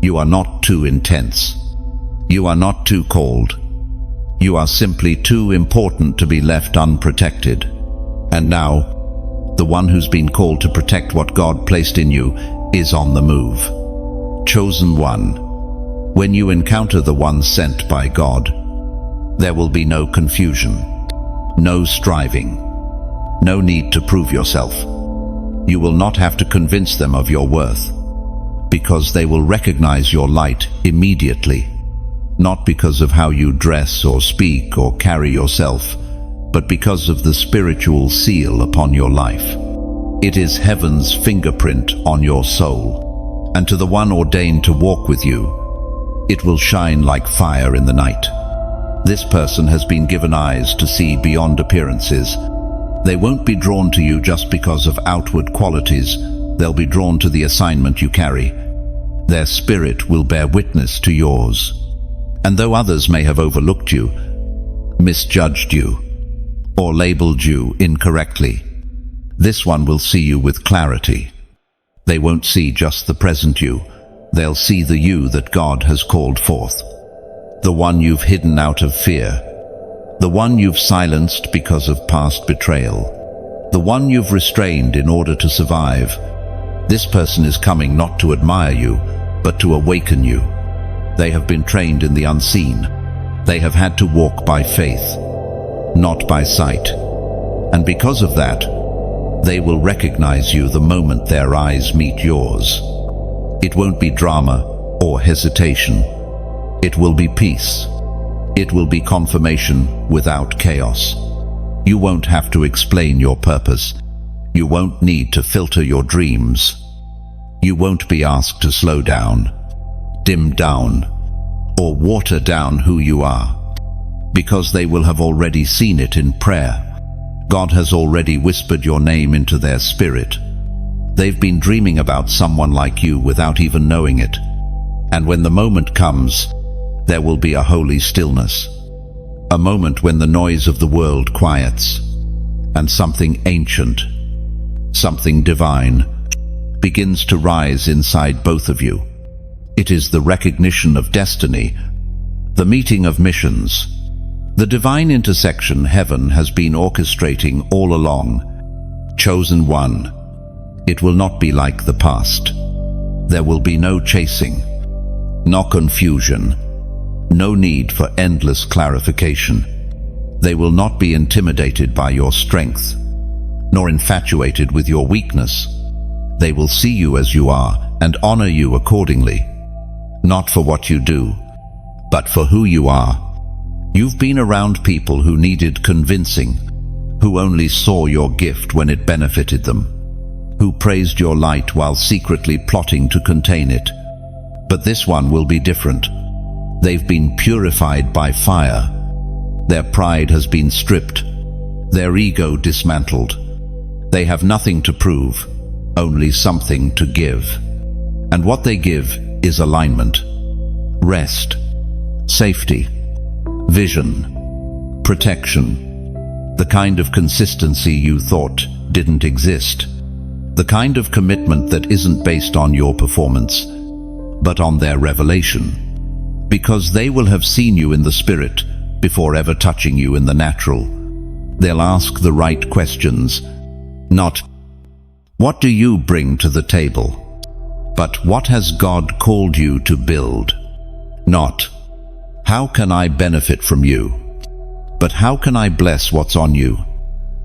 You are not too intense. You are not too cold. You are simply too important to be left unprotected. And now, the one who's been called to protect what God placed in you is on the move. Chosen one. When you encounter the one sent by God, there will be no confusion, no striving, no need to prove yourself. You will not have to convince them of your worth, because they will recognize your light immediately, not because of how you dress or speak or carry yourself, but because of the spiritual seal upon your life. It is heaven's fingerprint on your soul, and to the one ordained to walk with you, it will shine like fire in the night. This person has been given eyes to see beyond appearances. They won't be drawn to you just because of outward qualities. They'll be drawn to the assignment you carry. Their spirit will bear witness to yours. And though others may have overlooked you, misjudged you, or labeled you incorrectly, this one will see you with clarity. They won't see just the present you. They'll see the you that God has called forth. The one you've hidden out of fear. The one you've silenced because of past betrayal. The one you've restrained in order to survive. This person is coming not to admire you, but to awaken you. They have been trained in the unseen. They have had to walk by faith, not by sight. And because of that, they will recognize you the moment their eyes meet yours. It won't be drama or hesitation. It will be peace. It will be confirmation without chaos. You won't have to explain your purpose. You won't need to filter your dreams. You won't be asked to slow down, dim down, or water down who you are, because they will have already seen it in prayer. God has already whispered your name into their spirit. They've been dreaming about someone like you without even knowing it. And when the moment comes, there will be a holy stillness, a moment when the noise of the world quiets, and something ancient, something divine, begins to rise inside both of you. It is the recognition of destiny, the meeting of missions, the divine intersection heaven has been orchestrating all along. Chosen one. It will not be like the past. There will be no chasing, no confusion, no need for endless clarification. They will not be intimidated by your strength, nor infatuated with your weakness. They will see you as you are and honor you accordingly, not for what you do, but for who you are. You've been around people who needed convincing, who only saw your gift when it benefited them, who praised your light while secretly plotting to contain it. But this one will be different. They've been purified by fire. Their pride has been stripped, their ego dismantled. They have nothing to prove, only something to give. And what they give is alignment, rest, safety, vision, protection, the kind of consistency you thought didn't exist. The kind of commitment that isn't based on your performance, but on their revelation. Because they will have seen you in the spirit before ever touching you in the natural. They'll ask the right questions, not, "What do you bring to the table?" but "What has God called you to build?" Not, "How can I benefit from you?" but "How can I bless what's on you?"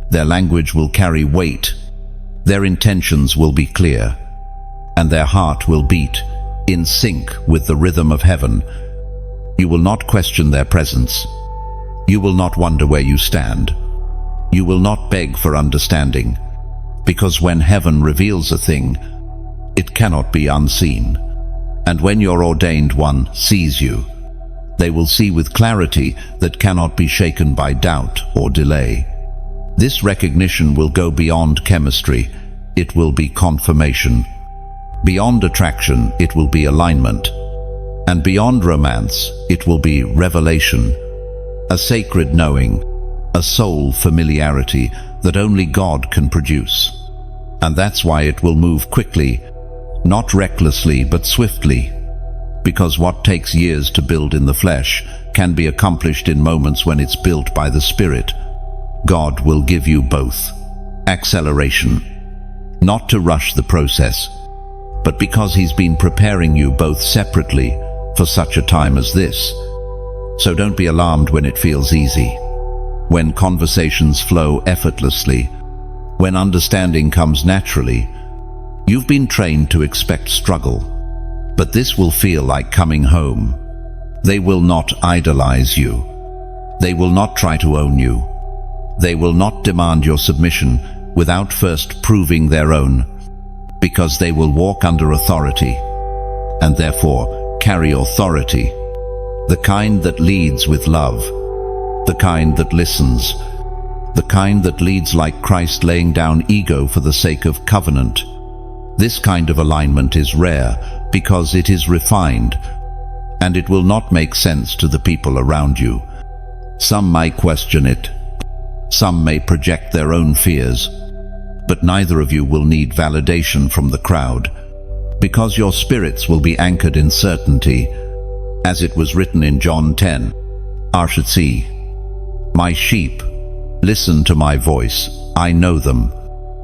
Their language will carry weight, their intentions will be clear, and their heart will beat in sync with the rhythm of heaven. You will not question their presence. You will not wonder where you stand. You will not beg for understanding, because when heaven reveals a thing, it cannot be unseen. And when your ordained one sees you, they will see with clarity that cannot be shaken by doubt or delay. This recognition will go beyond chemistry. It will be confirmation. Beyond attraction, it will be alignment. And beyond romance, it will be revelation. A sacred knowing, a soul familiarity that only God can produce. And that's why it will move quickly, not recklessly but swiftly. Because what takes years to build in the flesh can be accomplished in moments when it's built by the Spirit. God will give you both. Acceleration. Not to rush the process, but because He's been preparing you both separately for such a time as this. So don't be alarmed when it feels easy, when conversations flow effortlessly, when understanding comes naturally. You've been trained to expect struggle, but this will feel like coming home. They will not idolize you. They will not try to own you. They will not demand your submission without first proving their own, because they will walk under authority, and therefore carry authority, the kind that leads with love, the kind that listens, the kind that leads like Christ laying down ego for the sake of covenant. This kind of alignment is rare because it is refined, and it will not make sense to the people around you. Some might question it. Some may project their own fears, but neither of you will need validation from the crowd, because your spirits will be anchored in certainty, as it was written in John 10, "RC, my sheep listen to my voice, I know them,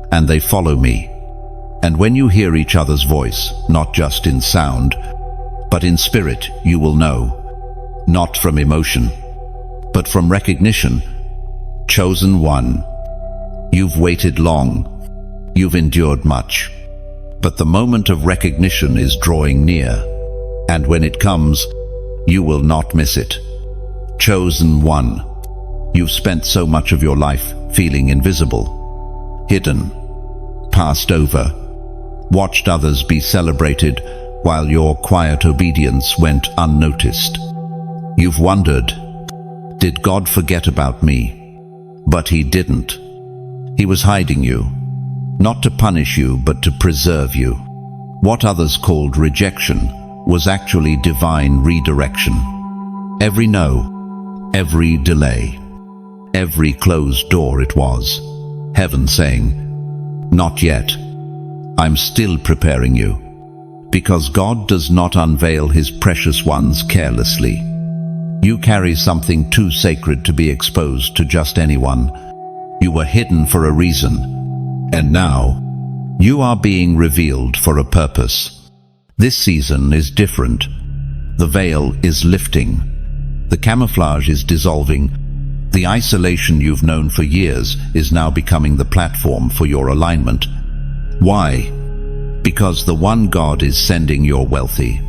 and they follow me." And when you hear each other's voice, not just in sound, but in spirit, you will know, not from emotion, but from recognition. Chosen one, you've waited long, you've endured much, but the moment of recognition is drawing near, and when it comes, you will not miss it. Chosen one, you've spent so much of your life feeling invisible, hidden, passed over, watched others be celebrated while your quiet obedience went unnoticed. You've wondered, did God forget about me? But He didn't. He was hiding you, not to punish you, but to preserve you. What others called rejection was actually divine redirection. Every no, every delay, every closed door, it was heaven saying, "Not yet. I'm still preparing you." Because God does not unveil His precious ones carelessly. You carry something too sacred to be exposed to just anyone. You were hidden for a reason, and now you are being revealed for a purpose. This season is different. The veil is lifting. The camouflage is dissolving. The isolation you've known for years is now becoming the platform for your alignment. Why? Because the one God is sending your wealthy,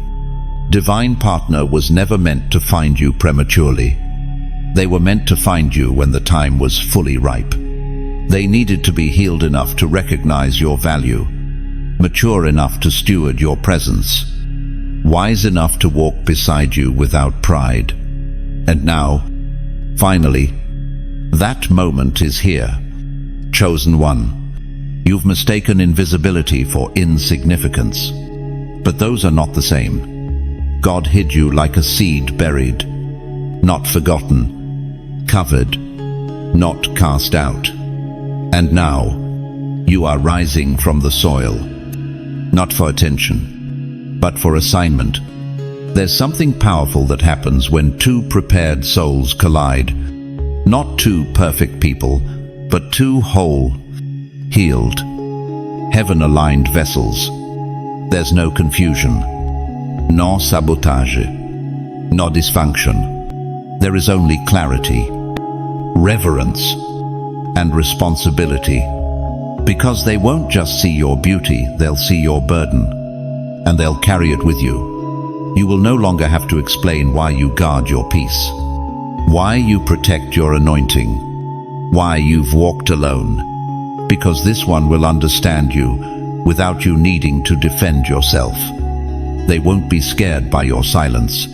divine partner was never meant to find you prematurely. They were meant to find you when the time was fully ripe. They needed to be healed enough to recognize your value, mature enough to steward your presence, wise enough to walk beside you without pride. And now, finally, that moment is here. Chosen one, you've mistaken invisibility for insignificance. But those are not the same. God hid you like a seed buried, not forgotten, covered, not cast out. And now, You are rising from the soil, not for attention, but for assignment. There's something powerful that happens when two prepared souls collide. Not two perfect people, but two whole, healed, heaven-aligned vessels. There's no confusion, no sabotage, no dysfunction. There is only clarity, reverence, and responsibility. Because they won't just see your beauty, they'll see your burden, and they'll carry it with you. You will no longer have to explain why you guard your peace, why you protect your anointing, why you've walked alone. Because this one will understand you without you needing to defend yourself. They won't be scared by your silence.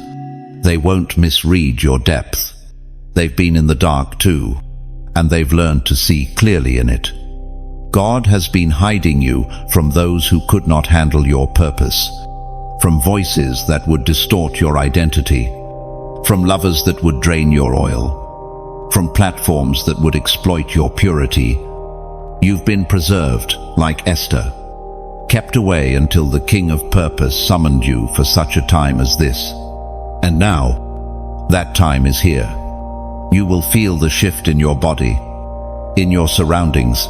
They won't misread your depth. They've been in the dark too, and they've learned to see clearly in it. God has been hiding you from those who could not handle your purpose, from voices that would distort your identity, from lovers that would drain your oil, from platforms that would exploit your purity. You've been preserved, like Esther, kept away until the King of Purpose summoned you for such a time as this. And now, that time is here. You will feel the shift in your body, in your surroundings,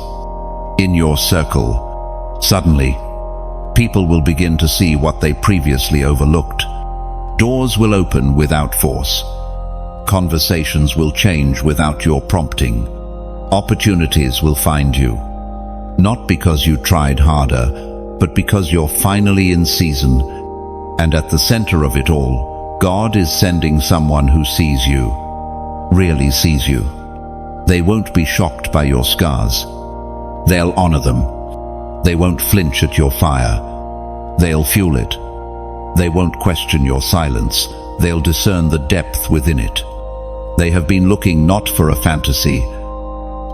in your circle. Suddenly, people will begin to see what they previously overlooked. Doors will open without force. Conversations will change without your prompting. Opportunities will find you, not because you tried harder, but because you're finally in season. And at the center of it all, God is sending someone who sees you, really sees you. They won't be shocked by your scars. They'll honor them. They won't flinch at your fire. They'll fuel it. They won't question your silence. They'll discern the depth within it. They have been looking not for a fantasy,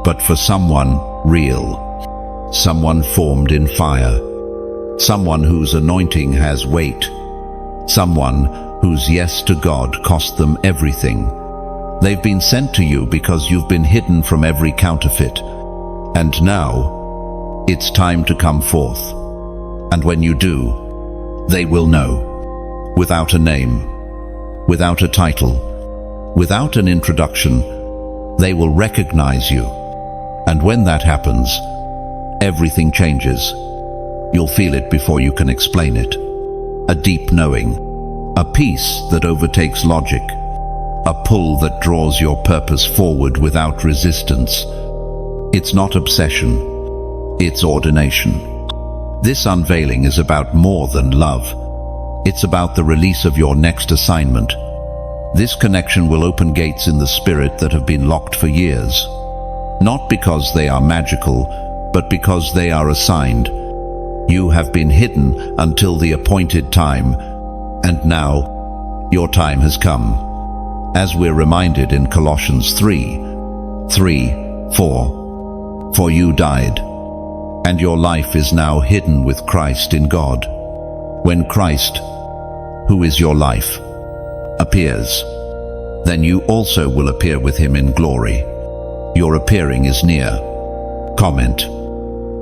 but for someone real. Someone formed in fire. Someone whose anointing has weight. Someone whose yes to God cost them everything. They've been sent to you because you've been hidden from every counterfeit. And now, it's time to come forth. And when you do, they will know. Without a name, without a title, without an introduction, they will recognize you. And when that happens, everything changes. You'll feel it before you can explain it. A deep knowing, a peace that overtakes logic, a pull that draws your purpose forward without resistance. It's not obsession, it's ordination. This unveiling is about more than love. It's about the release of your next assignment. This connection will open gates in the spirit that have been locked for years. Not because they are magical, but because they are assigned. You have been hidden until the appointed time, and now your time has come. As we're reminded in Colossians 3:4. For you died, and your life is now hidden with Christ in God. When Christ, who is your life, appears, then you also will appear with him in glory. Your appearing is near. Comment.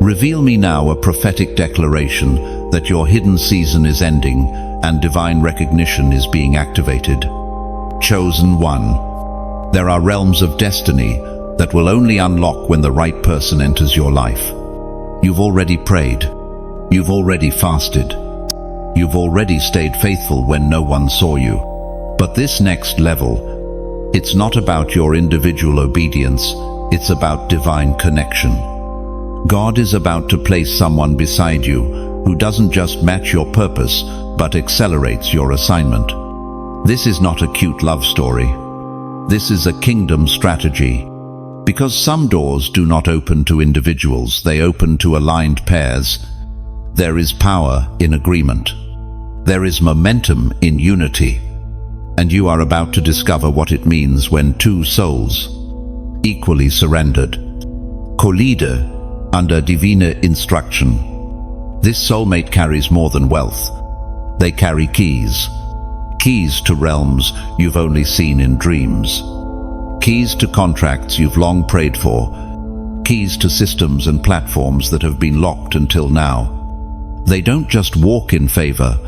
Reveal me now a prophetic declaration that your hidden season is ending and divine recognition is being activated. Chosen one. There are realms of destiny that will only unlock when the right person enters your life. You've already prayed. You've already fasted. You've already stayed faithful when no one saw you. But this next level, it's not about your individual obedience, it's about divine connection. God is about to place someone beside you who doesn't just match your purpose, but accelerates your assignment. This is not a cute love story. This is a kingdom strategy. Because some doors do not open to individuals, they open to aligned pairs. There is power in agreement. There is momentum in unity. And you are about to discover what it means when two souls, equally surrendered, co-leader under divine instruction. This soulmate carries more than wealth. They carry keys. Keys to realms you've only seen in dreams. Keys to contracts you've long prayed for. keys to systems and platforms that have been locked until now. They don't just walk in favor,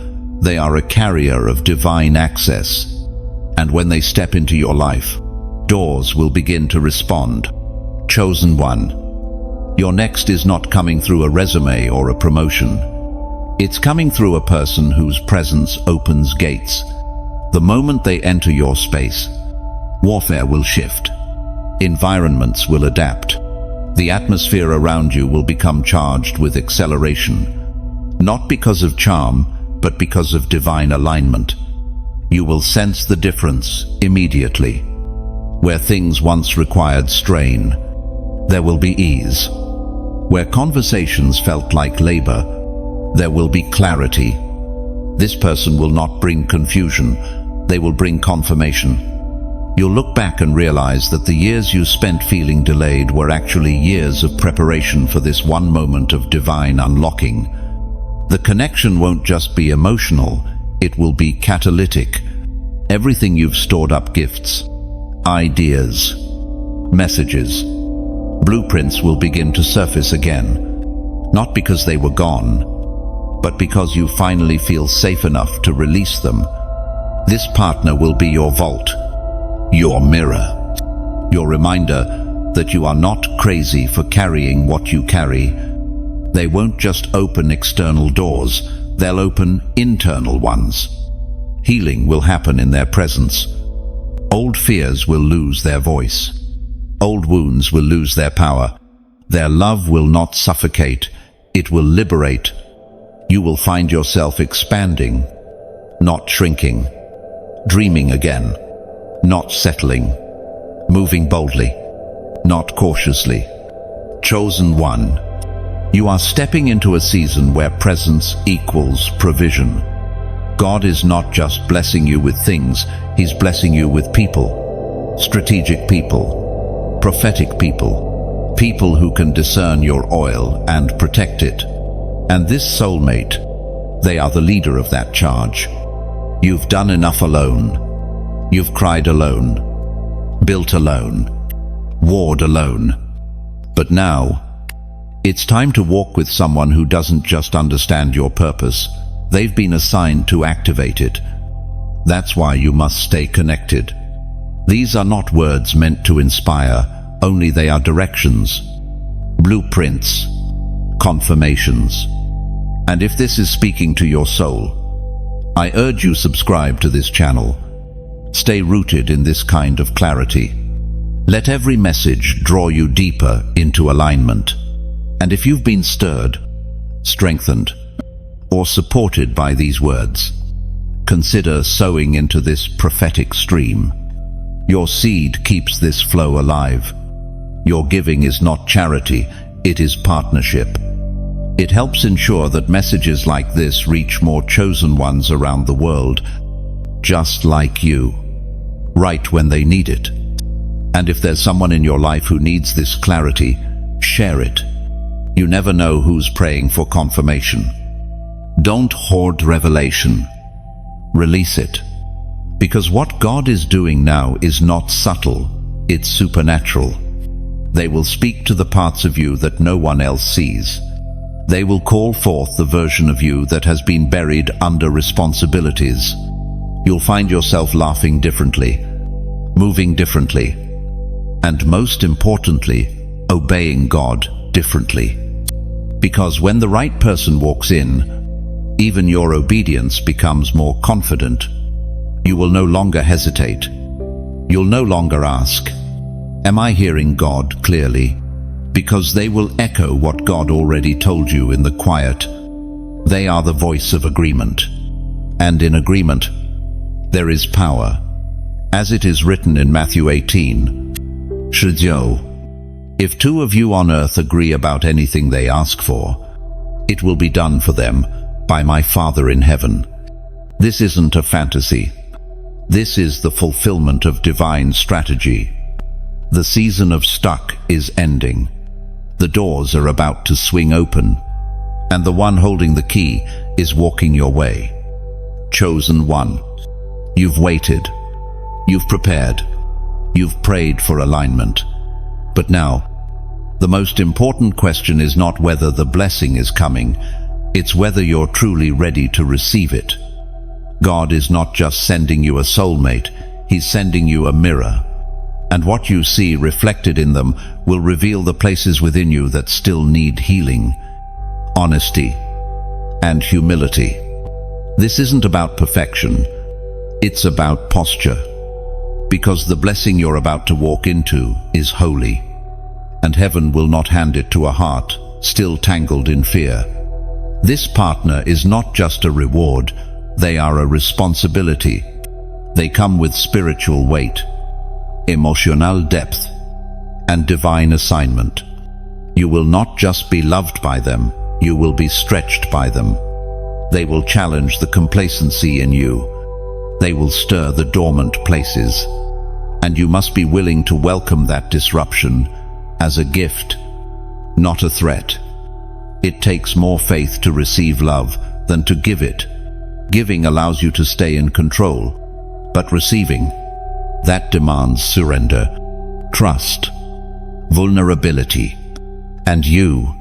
they are a carrier of divine access. And when they step into your life, doors will begin to respond. Chosen one. Your next is not coming through a resume or a promotion. It's coming through a person whose presence opens gates. The moment they enter your space, warfare will shift. Environments will adapt. The atmosphere around you will become charged with acceleration. Not because of charm, but because of divine alignment. You will sense the difference immediately. Where things once required strain, there will be ease. Where conversations felt like labor, there will be clarity. This person will not bring confusion, they will bring confirmation. You'll look back and realize that the years you spent feeling delayed were actually years of preparation for this one moment of divine unlocking. The connection won't just be emotional, it will be catalytic. Everything you've stored up, gifts, ideas, messages, blueprints will begin to surface again. Not because they were gone, but because you finally feel safe enough to release them. This partner will be your vault, your mirror, your reminder that you are not crazy for carrying what you carry. They won't just open external doors, they'll open internal ones. Healing will happen in their presence. Old fears will lose their voice. Old wounds will lose their power. Their love will not suffocate, it will liberate. You will find yourself expanding, not shrinking, dreaming again, not settling, moving boldly, not cautiously. Chosen one. You are stepping into a season where presence equals provision. God is not just blessing you with things, He's blessing you with people. Strategic people, prophetic people, people who can discern your oil and protect it. And this soulmate, they are the leader of that charge. You've done enough alone. You've cried alone, built alone, warred alone. But now, it's time to walk with someone who doesn't just understand your purpose, they've been assigned to activate it. That's why you must stay connected. These are not words meant to inspire, only they are directions, blueprints, confirmations. And if this is speaking to your soul, I urge you subscribe to this channel. Stay rooted in this kind of clarity. Let every message draw you deeper into alignment. And if you've been stirred, strengthened, or supported by these words, consider sowing into this prophetic stream. Your seed keeps this flow alive. Your giving is not charity, it is partnership. It helps ensure that messages like this reach more chosen ones around the world, just like you, right when they need it. And if there's someone in your life who needs this clarity, share it. You never know who's praying for confirmation. Don't hoard revelation. Release it. Because what God is doing now is not subtle, it's supernatural. They will speak to the parts of you that no one else sees. They will call forth the version of you that has been buried under responsibilities. You'll find yourself laughing differently, moving differently, and most importantly, obeying God differently. Because when the right person walks in, even your obedience becomes more confident. You will no longer hesitate. You'll no longer ask, "Am I hearing God clearly?" Because they will echo what God already told you in the quiet. They are the voice of agreement. And in agreement, there is power. As it is written in Matthew 18, "Shizyo, if two of you on earth agree about anything they ask for, it will be done for them by my Father in heaven." This isn't a fantasy. This is the fulfillment of divine strategy. The season of stuck is ending. The doors are about to swing open, and the one holding the key is walking your way. Chosen one. You've waited. You've prepared. You've prayed for alignment. But now, The most important question is not whether the blessing is coming, it's whether you're truly ready to receive it. God is not just sending you a soulmate, He's sending you a mirror. And what you see reflected in them will reveal the places within you that still need healing, honesty, and humility. This isn't about perfection, it's about posture. Because the blessing you're about to walk into is holy, and heaven will not hand it to a heart still tangled in fear. This partner is not just a reward, they are a responsibility. They come with spiritual weight, emotional depth, and divine assignment. You will not just be loved by them, you will be stretched by them. They will challenge the complacency in you. They will stir the dormant places. And you must be willing to welcome that disruption as a gift, not a threat. It takes more faith to receive love than to give it. Giving allows you to stay in control, but receiving, that demands surrender, trust, vulnerability. And you,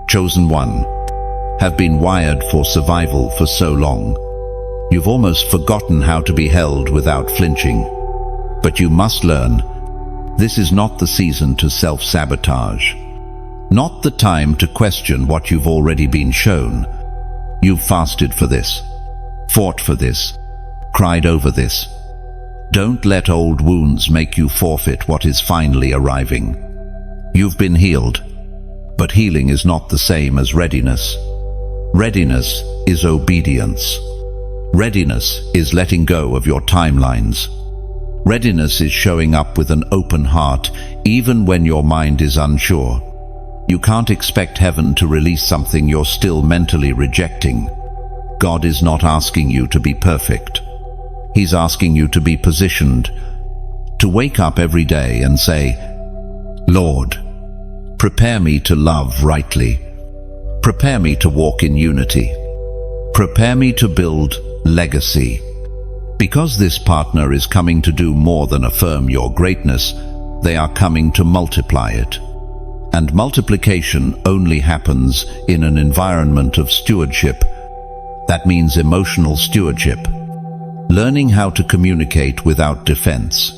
chosen one, have been wired for survival for so long. You've almost forgotten how to be held without flinching. But you must learn, this is not the season to self-sabotage. Not the time to question what you've already been shown. You've fasted for this, fought for this, cried over this. Don't let old wounds make you forfeit what is finally arriving. You've been healed, but healing is not the same as readiness. Readiness is obedience. Readiness is letting go of your timelines. Readiness is showing up with an open heart, even when your mind is unsure. You can't expect heaven to release something you're still mentally rejecting. God is not asking you to be perfect. He's asking you to be positioned, to wake up every day and say, Lord, prepare me to love rightly. Prepare me to walk in unity. Prepare me to build legacy. Because this partner is coming to do more than affirm your greatness, they are coming to multiply it. And multiplication only happens in an environment of stewardship. That means emotional stewardship. Learning how to communicate without defense.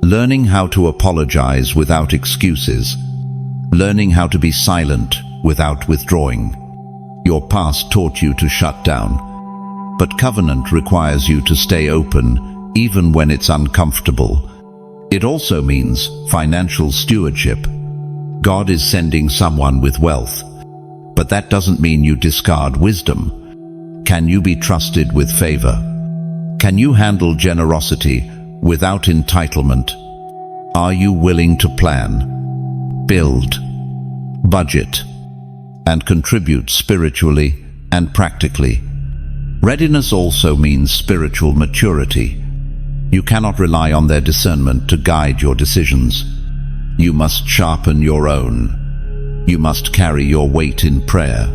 Learning how to apologize without excuses. Learning how to be silent without withdrawing. Your past taught you to shut down. But covenant requires you to stay open, even when it's uncomfortable. It also means financial stewardship. God is sending someone with wealth, but that doesn't mean you discard wisdom. Can you be trusted with favor? Can you handle generosity without entitlement? Are you willing to plan, build, budget, and contribute spiritually and practically? Readiness also means spiritual maturity. You cannot rely on their discernment to guide your decisions. You must sharpen your own. You must carry your weight in prayer,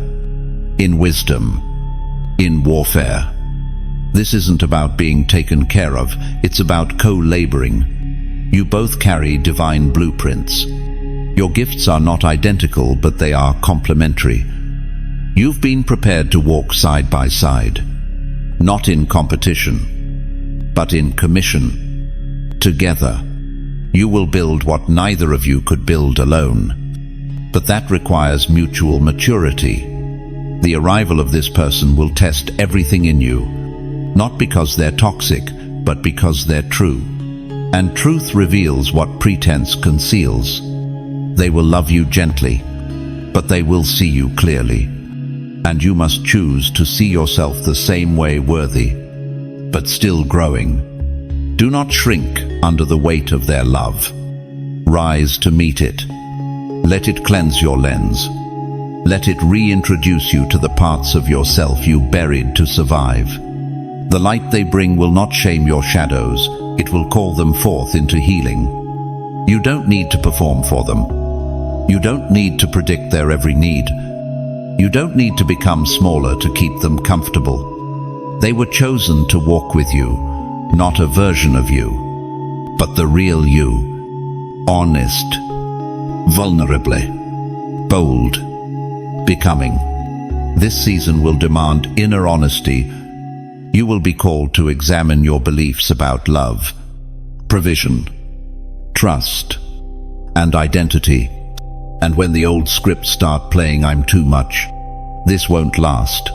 in wisdom, in warfare. This isn't about being taken care of, it's about co-laboring. You both carry divine blueprints. Your gifts are not identical, but they are complementary. You've been prepared to walk side by side. Not in competition, but in commission. Together, you will build what neither of you could build alone. But that requires mutual maturity. The arrival of this person will test everything in you, not because they're toxic, but because they're true. And truth reveals what pretense conceals. They will love you gently, but they will see you clearly. And you must choose to see yourself the same way, worthy, but still growing. Do not shrink under the weight of their love. Rise to meet it. Let it cleanse your lens. Let it reintroduce you to the parts of yourself you buried to survive. The light they bring will not shame your shadows. It will call them forth into healing. You don't need to perform for them. You don't need to predict their every need. You don't need to become smaller to keep them comfortable. They were chosen to walk with you, not a version of you, but the real you. Honest, vulnerably, bold, becoming. This season will demand inner honesty. You will be called to examine your beliefs about love, provision, trust, and identity. And when the old scripts start playing "I'm too much," this won't last.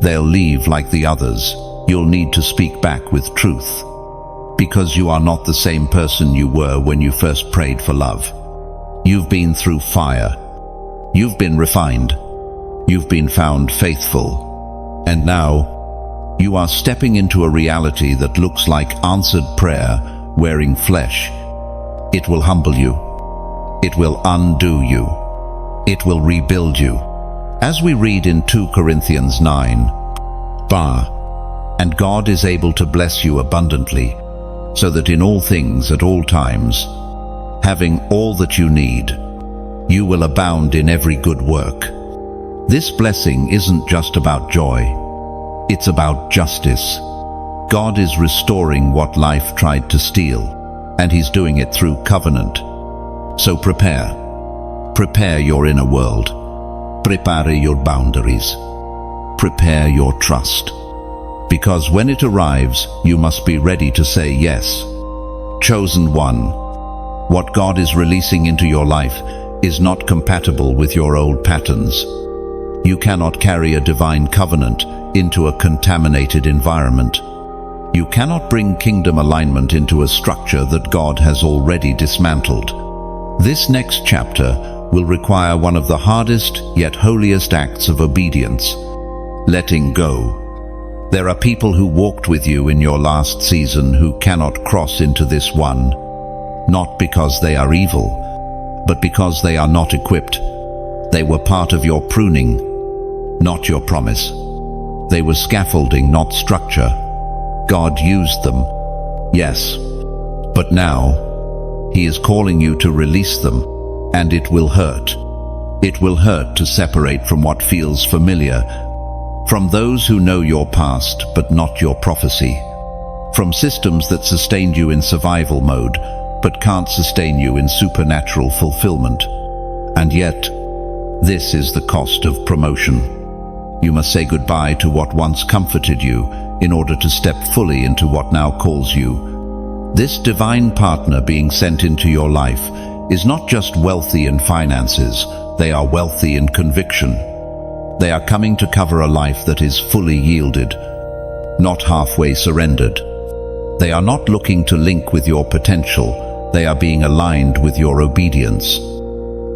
They'll leave like the others. You'll need to speak back with truth, because you are not the same person you were when you first prayed for love. You've been through fire. You've been refined. You've been found faithful. And now, you are stepping into a reality that looks like answered prayer wearing flesh. It will humble you. It will undo you. It will rebuild you. As we read in 2 Corinthians 9, "And God is able to bless you abundantly, so that in all things at all times, having all that you need, you will abound in every good work." This blessing isn't just about joy. It's about justice. God is restoring what life tried to steal, and He's doing it through covenant. So prepare. Prepare your inner world. Prepare your boundaries. Prepare your trust. Because when it arrives, you must be ready to say yes. Chosen one. What God is releasing into your life is not compatible with your old patterns. You cannot carry a divine covenant into a contaminated environment. You cannot bring kingdom alignment into a structure that God has already dismantled. This next chapter will require one of the hardest yet holiest acts of obedience: letting go. There are people who walked with you in your last season who cannot cross into this one, not because they are evil, but because they are not equipped. They were part of your pruning, not your promise. They were scaffolding, not structure. God used them, yes, but now He is calling you to release them, and it will hurt. It will hurt to separate from what feels familiar, from those who know your past but not your prophecy, from systems that sustained you in survival mode but can't sustain you in supernatural fulfillment. And yet, this is the cost of promotion. You must say goodbye to what once comforted you in order to step fully into what now calls you. This divine partner being sent into your life is not just wealthy in finances, they are wealthy in conviction. They are coming to cover a life that is fully yielded, not halfway surrendered. They are not looking to link with your potential, they are being aligned with your obedience.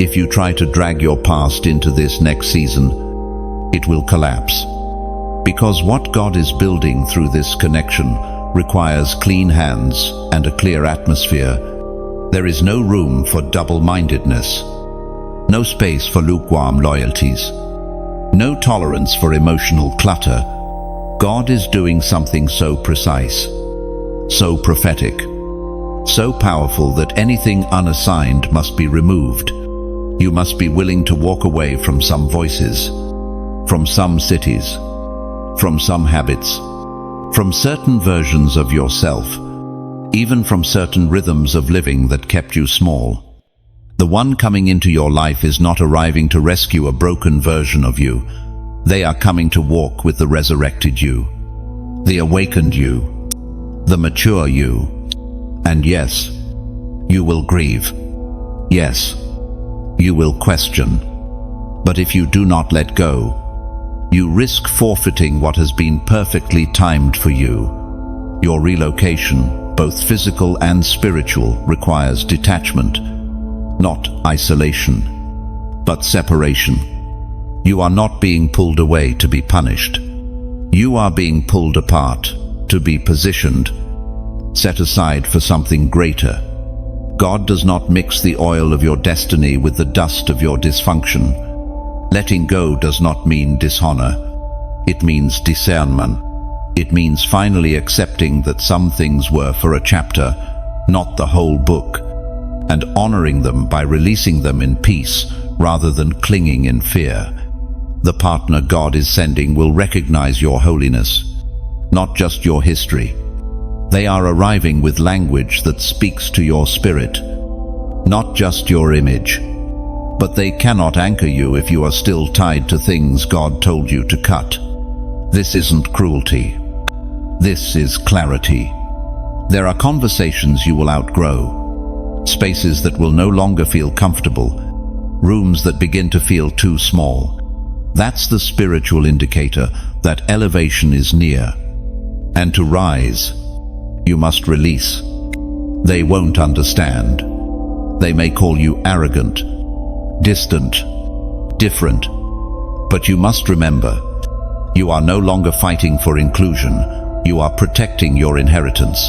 If you try to drag your past into this next season, it will collapse. Because what God is building through this connection requires clean hands and a clear atmosphere. There is no room for double-mindedness, no space for lukewarm loyalties, no tolerance for emotional clutter. God is doing something so precise, so prophetic, so powerful that anything unassigned must be removed. You must be willing to walk away from some voices, from some cities, from some habits, from certain versions of yourself, even from certain rhythms of living that kept you small. The one coming into your life is not arriving to rescue a broken version of you. They are coming to walk with the resurrected you, the awakened you, the mature you. And yes, you will grieve. Yes, you will question. But if you do not let go, you risk forfeiting what has been perfectly timed for you. Your relocation, both physical and spiritual, requires detachment, not isolation, but separation. You are not being pulled away to be punished. You are being pulled apart to be positioned, set aside for something greater. God does not mix the oil of your destiny with the dust of your dysfunction. Letting go does not mean dishonor. It means discernment. It means finally accepting that some things were for a chapter, not the whole book, and honoring them by releasing them in peace rather than clinging in fear. The partner God is sending will recognize your holiness, not just your history. They are arriving with language that speaks to your spirit, not just your image. But they cannot anchor you if you are still tied to things God told you to cut. This isn't cruelty. This is clarity. There are conversations you will outgrow, spaces that will no longer feel comfortable, rooms that begin to feel too small. That's the spiritual indicator that elevation is near. And to rise, you must release. They won't understand. They may call you arrogant, distant, different. But you must remember, you are no longer fighting for inclusion. You are protecting your inheritance.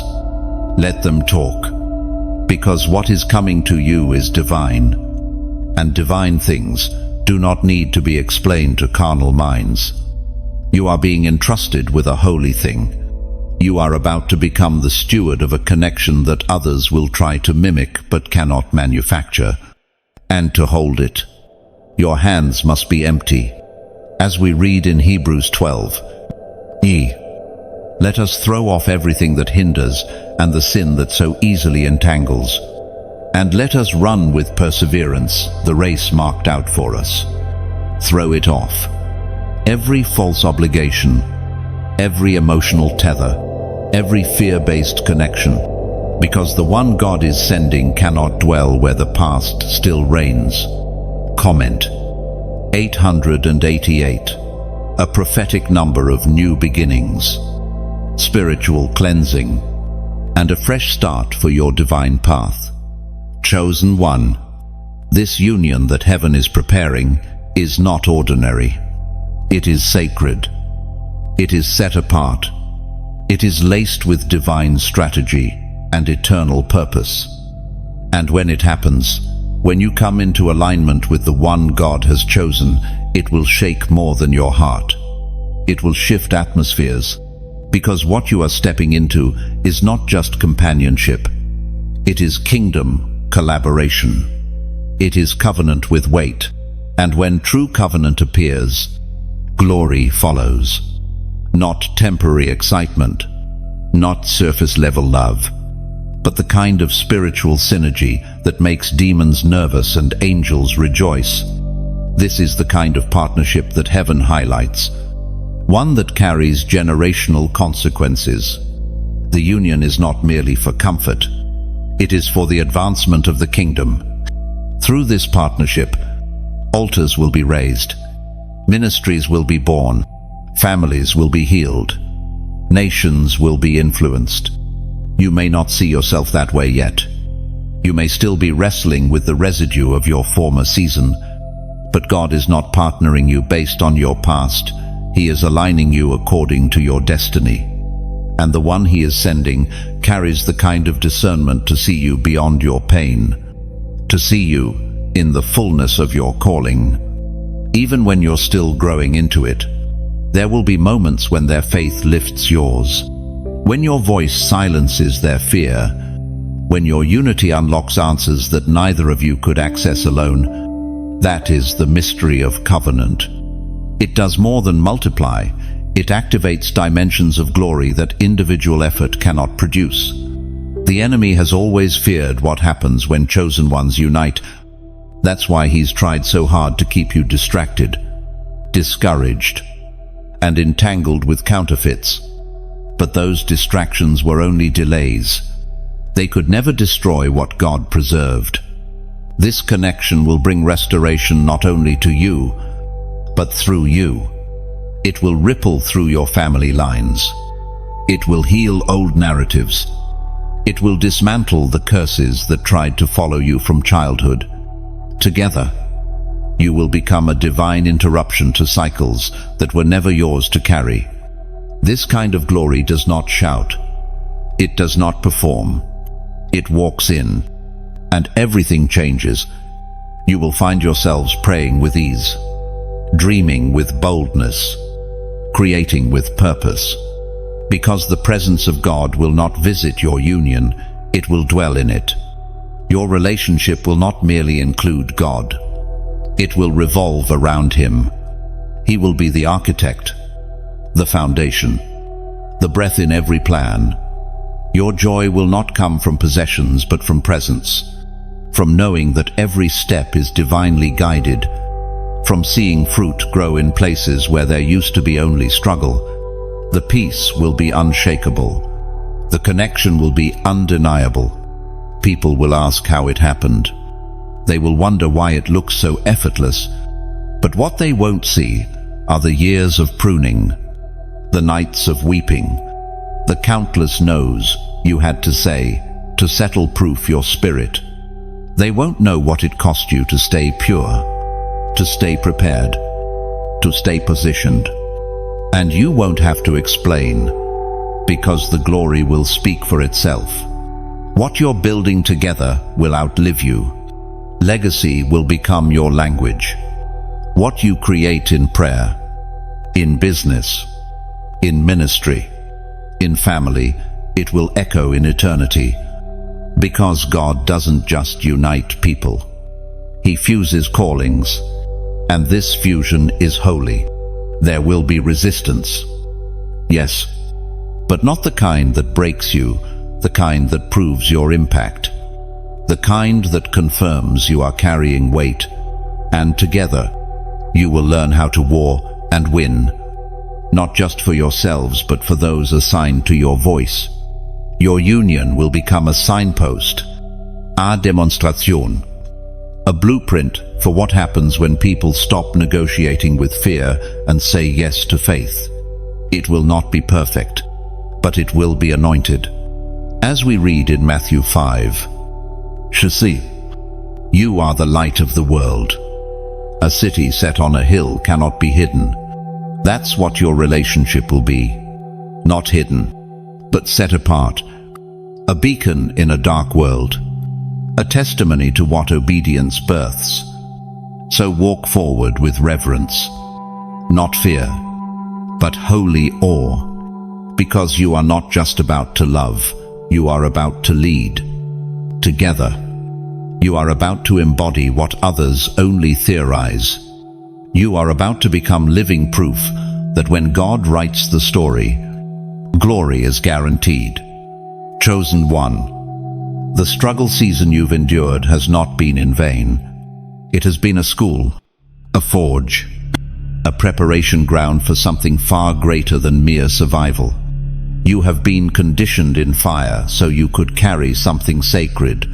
Let them talk, because what is coming to you is divine. And divine things do not need to be explained to carnal minds. You are being entrusted with a holy thing. You are about to become the steward of a connection that others will try to mimic but cannot manufacture. And to hold it, your hands must be empty. As we read in Hebrews 12, let us throw off everything that hinders and the sin that so easily entangles. And let us run with perseverance the race marked out for us. Throw it off. Every false obligation, every emotional tether, every fear-based connection, because the one God is sending cannot dwell where the past still reigns. Comment 888, a prophetic number of new beginnings, spiritual cleansing, and a fresh start for your divine path. Chosen one, this union that heaven is preparing is not ordinary. It is sacred. It is set apart. It is laced with divine strategy and eternal purpose. And when it happens, when you come into alignment with the one God has chosen, it will shake more than your heart. It will shift atmospheres, because what you are stepping into is not just companionship. It is kingdom collaboration. It is covenant with weight. And when true covenant appears, glory follows. Not temporary excitement, not surface-level love, but the kind of spiritual synergy that makes demons nervous and angels rejoice. This is the kind of partnership that heaven highlights, one that carries generational consequences. The union is not merely for comfort. It is for the advancement of the kingdom. Through this partnership, altars will be raised, ministries will be born, families will be healed, nations will be influenced. You may not see yourself that way yet. You may still be wrestling with the residue of your former season, but God is not partnering you based on your past. He is aligning you according to your destiny. And the one He is sending carries the kind of discernment to see you beyond your pain, to see you in the fullness of your calling. Even when you're still growing into it, there will be moments when their faith lifts yours, when your voice silences their fear, when your unity unlocks answers that neither of you could access alone. That is the mystery of covenant. It does more than multiply. It activates dimensions of glory that individual effort cannot produce. The enemy has always feared what happens when chosen ones unite. That's why he's tried so hard to keep you distracted, discouraged, and entangled with counterfeits. But those distractions were only delays. They could never destroy what God preserved. This connection will bring restoration not only to you, but through you. It will ripple through your family lines. It will heal old narratives. It will dismantle the curses that tried to follow you from childhood. Together, you will become a divine interruption to cycles that were never yours to carry. This kind of glory does not shout. It does not perform. It walks in, and everything changes. You will find yourselves praying with ease, dreaming with boldness, creating with purpose. Because the presence of God will not visit your union, it will dwell in it. Your relationship will not merely include God. It will revolve around Him. He will be the architect, the foundation, the breath in every plan. Your joy will not come from possessions but from presence, from knowing that every step is divinely guided, from seeing fruit grow in places where there used to be only struggle. The peace will be unshakable. The connection will be undeniable. People will ask how it happened. They will wonder why it looks so effortless. But what they won't see are the years of pruning, the nights of weeping, the countless no's you had to say to settle proof your spirit. They won't know what it cost you to stay pure, to stay prepared, to stay positioned. And you won't have to explain, because the glory will speak for itself. What you're building together will outlive you. Legacy will become your language. What you create in prayer, in business, in ministry, in family, it will echo in eternity. Because God doesn't just unite people. He fuses callings, and this fusion is holy. There will be resistance. Yes, but not the kind that breaks you, the kind that proves your impact. The kind that confirms you are carrying weight, and together you will learn how to war and win, not just for yourselves but for those assigned to your voice. Your union will become a signpost, a demonstration, a blueprint for what happens when people stop negotiating with fear and say yes to faith. It will not be perfect, but it will be anointed. As we read in Matthew 5, "See, you are the light of the world. A city set on a hill cannot be hidden." That's what your relationship will be. Not hidden, but set apart. A beacon in a dark world. A testimony to what obedience births. So walk forward with reverence, not fear, but holy awe. Because you are not just about to love, you are about to lead. Together, you are about to embody what others only theorize. You are about to become living proof that when God writes the story, glory is guaranteed. Chosen one, the struggle season you've endured has not been in vain. It has been a school, a forge, a preparation ground for something far greater than mere survival. You have been conditioned in fire so you could carry something sacred,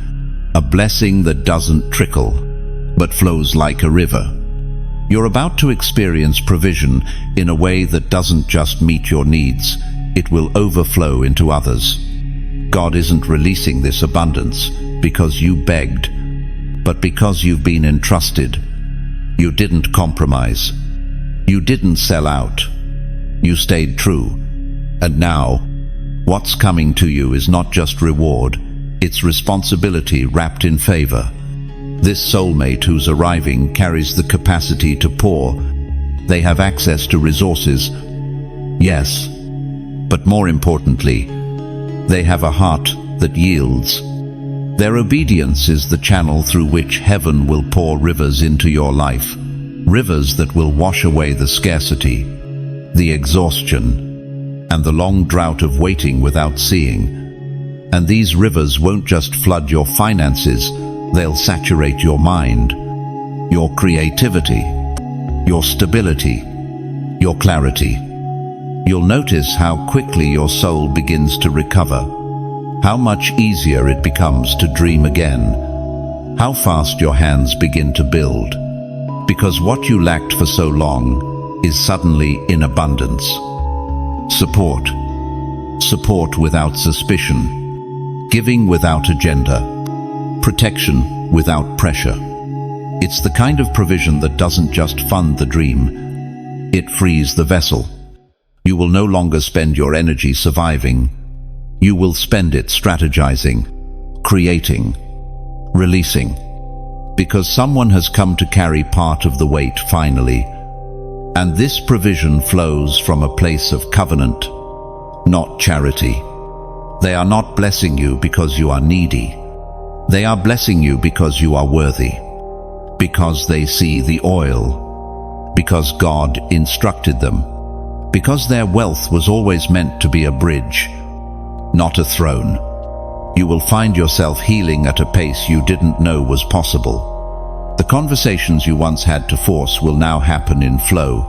a blessing that doesn't trickle, but flows like a river. You're about to experience provision in a way that doesn't just meet your needs, it will overflow into others. God isn't releasing this abundance because you begged, but because you've been entrusted. You didn't compromise. You didn't sell out. You stayed true. And now, what's coming to you is not just reward, it's responsibility wrapped in favor. This soulmate who's arriving carries the capacity to pour. They have access to resources, yes, but more importantly, they have a heart that yields. Their obedience is the channel through which heaven will pour rivers into your life, rivers that will wash away the scarcity, the exhaustion, and the long drought of waiting without seeing. And these rivers won't just flood your finances, they'll saturate your mind, your creativity, your stability, your clarity. You'll notice how quickly your soul begins to recover, how much easier it becomes to dream again, how fast your hands begin to build, because what you lacked for so long is suddenly in abundance. Support. Support without suspicion. Giving without agenda. Protection without pressure. It's the kind of provision that doesn't just fund the dream, it frees the vessel. You will no longer spend your energy surviving. You will spend it strategizing, creating, releasing. Because someone has come to carry part of the weight finally. And this provision flows from a place of covenant, not charity. They are not blessing you because you are needy. They are blessing you because you are worthy. Because they see the oil. Because God instructed them. Because their wealth was always meant to be a bridge, not a throne. You will find yourself healing at a pace you didn't know was possible. The conversations you once had to force will now happen in flow.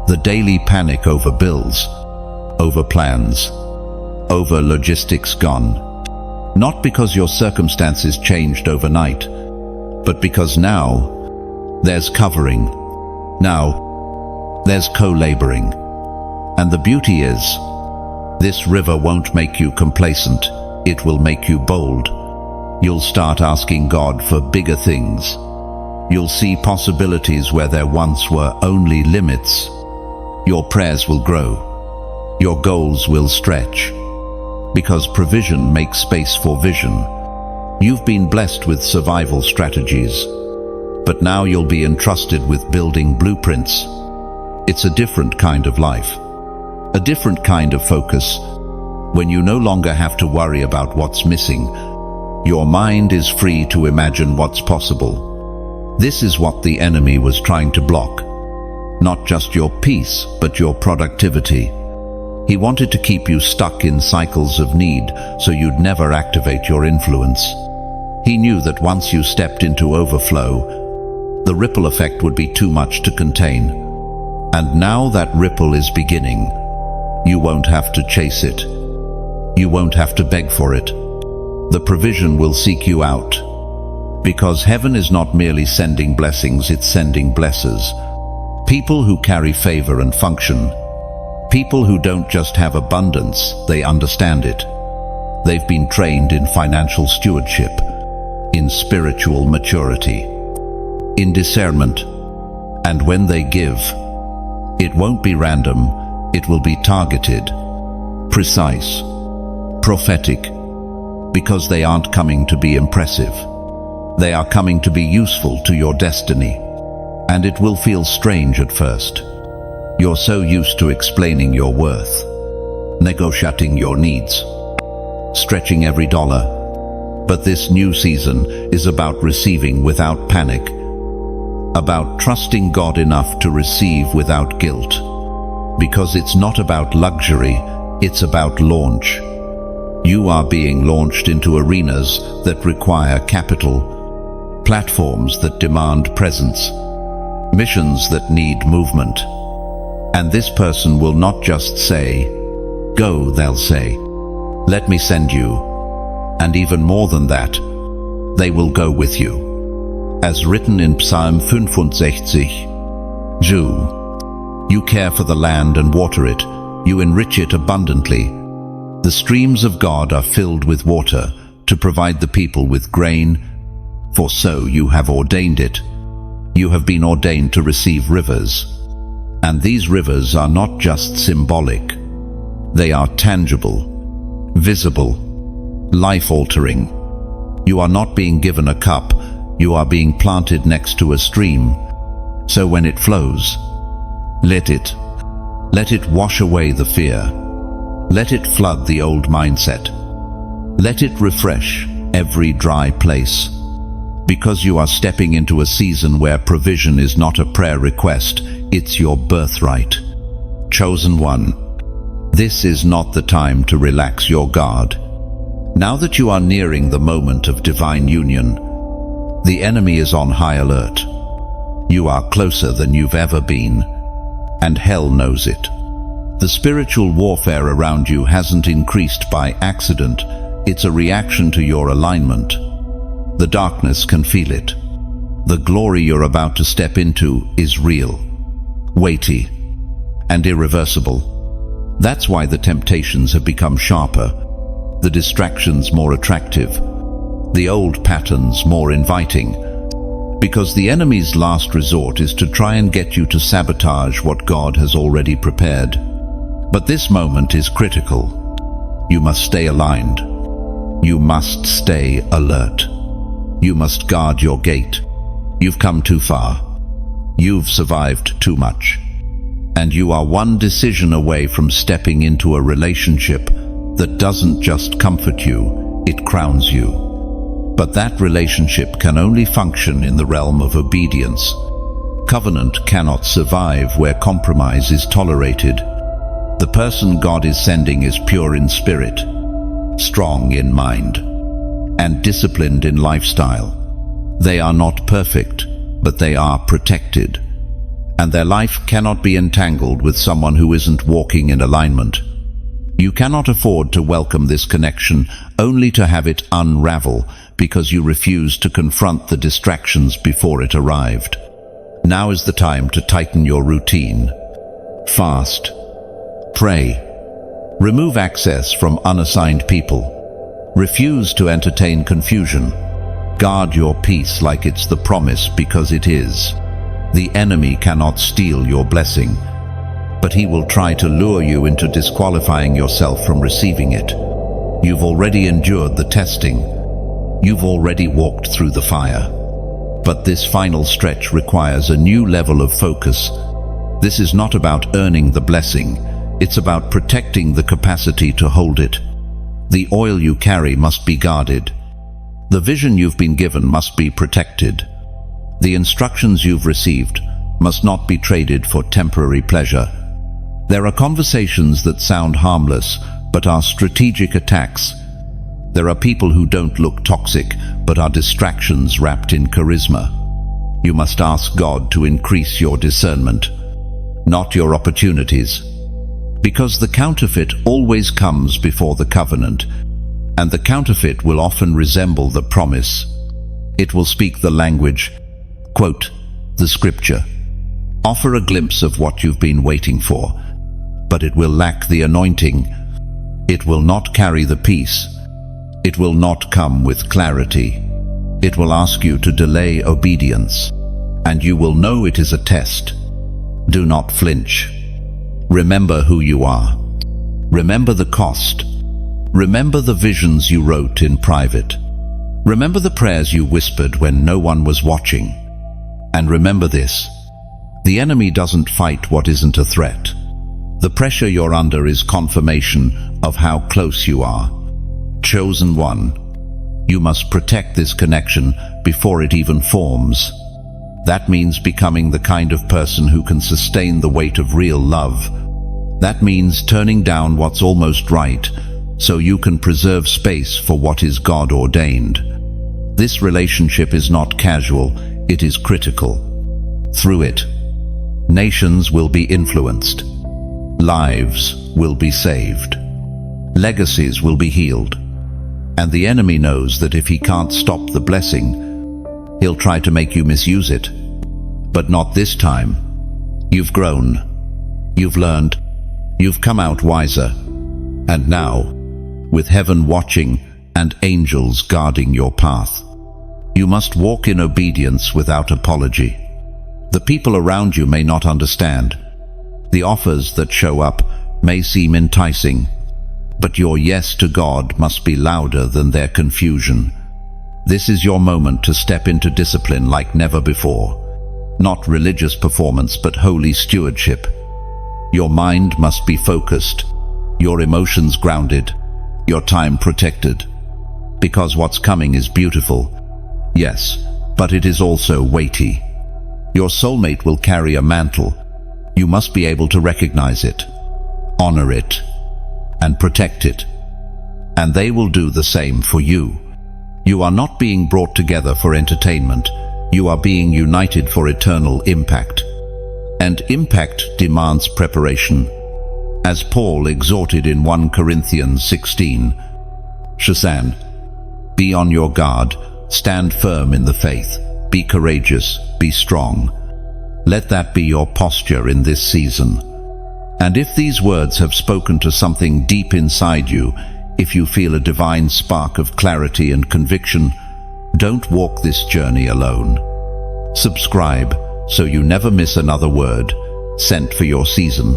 The daily panic over bills, over plans, over logistics gone. Not because your circumstances changed overnight, but because now there's covering. Now there's co-laboring. And the beauty is, this river won't make you complacent. It will make you bold. You'll start asking God for bigger things. You'll see possibilities where there once were only limits. Your prayers will grow. Your goals will stretch. Because provision makes space for vision. You've been blessed with survival strategies, but now you'll be entrusted with building blueprints. It's a different kind of life. A different kind of focus. When you no longer have to worry about what's missing, your mind is free to imagine what's possible. This is what the enemy was trying to block. Not just your peace, but your productivity. He wanted to keep you stuck in cycles of need, so you'd never activate your influence. He knew that once you stepped into overflow, the ripple effect would be too much to contain. And now that ripple is beginning. You won't have to chase it. You won't have to beg for it. The provision will seek you out. Because heaven is not merely sending blessings, it's sending blessers. People who carry favor and function. People who don't just have abundance, they understand it. They've been trained in financial stewardship, in spiritual maturity, in discernment. And when they give, it won't be random, it will be targeted, precise, prophetic, because they aren't coming to be impressive. They are coming to be useful to your destiny. And it will feel strange at first. You're so used to explaining your worth, negotiating your needs, stretching every dollar. But this new season is about receiving without panic, about trusting God enough to receive without guilt. Because it's not about luxury, it's about launch. You are being launched into arenas that require capital, platforms that demand presence, missions that need movement. And this person will not just say, "Go," they'll say, "Let me send you." And even more than that, they will go with you. As written in Psalm 65, Jew, you care for the land and water it, you enrich it abundantly. The streams of God are filled with water to provide the people with grain, for so you have ordained it. You have been ordained to receive rivers. And these rivers are not just symbolic. They are tangible, visible, life-altering. You are not being given a cup, you are being planted next to a stream. So when it flows, let it wash away the fear. Let it flood the old mindset. Let it refresh every dry place. Because you are stepping into a season where provision is not a prayer request, it's your birthright. Chosen one, this is not the time to relax your guard. Now that you are nearing the moment of divine union, the enemy is on high alert. You are closer than you've ever been, and hell knows it. The spiritual warfare around you hasn't increased by accident, it's a reaction to your alignment. The darkness can feel it. The glory you're about to step into is real, weighty, and irreversible. That's why the temptations have become sharper, the distractions more attractive, the old patterns more inviting, because the enemy's last resort is to try and get you to sabotage what God has already prepared. But this moment is critical. You must stay aligned. You must stay alert. You must guard your gate. You've come too far. You've survived too much. And you are one decision away from stepping into a relationship that doesn't just comfort you, it crowns you. But that relationship can only function in the realm of obedience. Covenant cannot survive where compromise is tolerated. The person God is sending is pure in spirit, strong in mind, and disciplined in lifestyle. They are not perfect, but they are protected. And their life cannot be entangled with someone who isn't walking in alignment. You cannot afford to welcome this connection only to have it unravel because you refuse to confront the distractions before it arrived. Now is the time to tighten your routine. Fast. Pray. Remove access from unassigned people. Refuse to entertain confusion. Guard your peace like it's the promise, because it is. The enemy cannot steal your blessing, but he will try to lure you into disqualifying yourself from receiving it. You've already endured the testing. You've already walked through the fire. But this final stretch requires a new level of focus. This is not about earning the blessing. It's about protecting the capacity to hold it. The oil you carry must be guarded. The vision you've been given must be protected. The instructions you've received must not be traded for temporary pleasure. There are conversations that sound harmless, but are strategic attacks. There are people who don't look toxic, but are distractions wrapped in charisma. You must ask God to increase your discernment, not your opportunities. Because the counterfeit always comes before the covenant, and the counterfeit will often resemble the promise. It will speak the language, quote, the scripture, offer a glimpse of what you've been waiting for, but it will lack the anointing. It will not carry the peace. It will not come with clarity. It will ask you to delay obedience, and you will know it is a test. Do not flinch. Remember who you are. Remember the cost. Remember the visions you wrote in private. Remember the prayers you whispered when no one was watching. And remember this: the enemy doesn't fight what isn't a threat. The pressure you're under is confirmation of how close you are. Chosen one. You must protect this connection before it even forms. That means becoming the kind of person who can sustain the weight of real love. That means turning down what's almost right, so you can preserve space for what is God ordained. This relationship is not casual, it is critical. Through it, nations will be influenced. Lives will be saved. Legacies will be healed. And the enemy knows that if he can't stop the blessing, he'll try to make you misuse it. But not this time. You've grown. You've learned. You've come out wiser. And now, with heaven watching and angels guarding your path, you must walk in obedience without apology. The people around you may not understand. The offers that show up may seem enticing, but your yes to God must be louder than their confusion. This is your moment to step into discipline like never before. Not religious performance, but holy stewardship. Your mind must be focused, your emotions grounded, your time protected. Because what's coming is beautiful, yes, but it is also weighty. Your soulmate will carry a mantle. You must be able to recognize it, honor it, and protect it. And they will do the same for you. You are not being brought together for entertainment. You are being united for eternal impact. And impact demands preparation. As Paul exhorted in 1 Corinthians 16, Shazan, be on your guard, stand firm in the faith, be courageous, be strong. Let that be your posture in this season. And if these words have spoken to something deep inside you, if you feel a divine spark of clarity and conviction, don't walk this journey alone. Subscribe so you never miss another word sent for your season.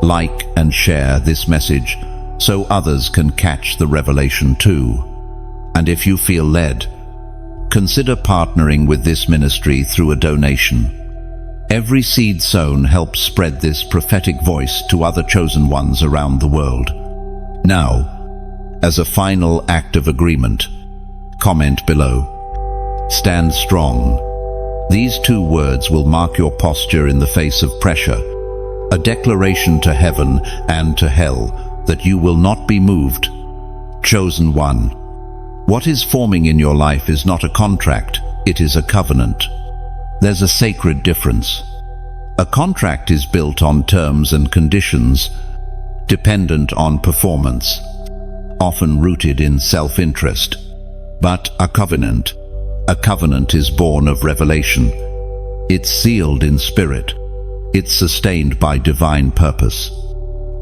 Like and share this message so others can catch the revelation too. And if you feel led, consider partnering with this ministry through a donation. Every seed sown helps spread this prophetic voice to other chosen ones around the world. Now, as a final act of agreement, comment below. Stand strong. These 2 words will mark your posture in the face of pressure, a declaration to heaven and to hell that you will not be moved. Chosen one, What is forming in your life is not a contract, it is a covenant. There's a sacred difference. A contract is built on terms and conditions, dependent on performance, often rooted in self-interest. But a covenant is born of revelation. It's sealed in spirit. It's sustained by divine purpose.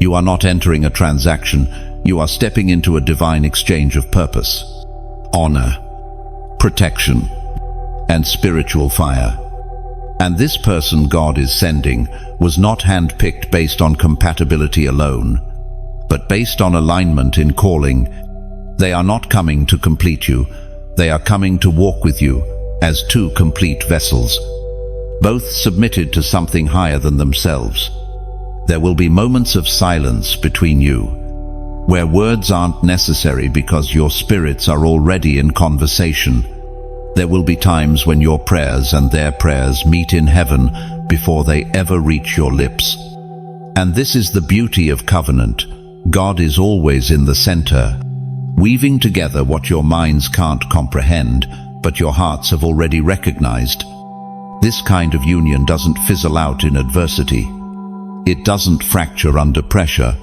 You are not entering a transaction, you are stepping into a divine exchange of purpose, honor, protection, and spiritual fire. And this person God is sending was not handpicked based on compatibility alone, but based on alignment in calling. They are not coming to complete you, they are coming to walk with you as two complete vessels, both submitted to something higher than themselves. There will be moments of silence between you, where words aren't necessary because your spirits are already in conversation. There will be times when your prayers and their prayers meet in heaven before they ever reach your lips. And this is the beauty of covenant. God is always in the center, weaving together what your minds can't comprehend, but your hearts have already recognized. This kind of union doesn't fizzle out in adversity. It doesn't fracture under pressure.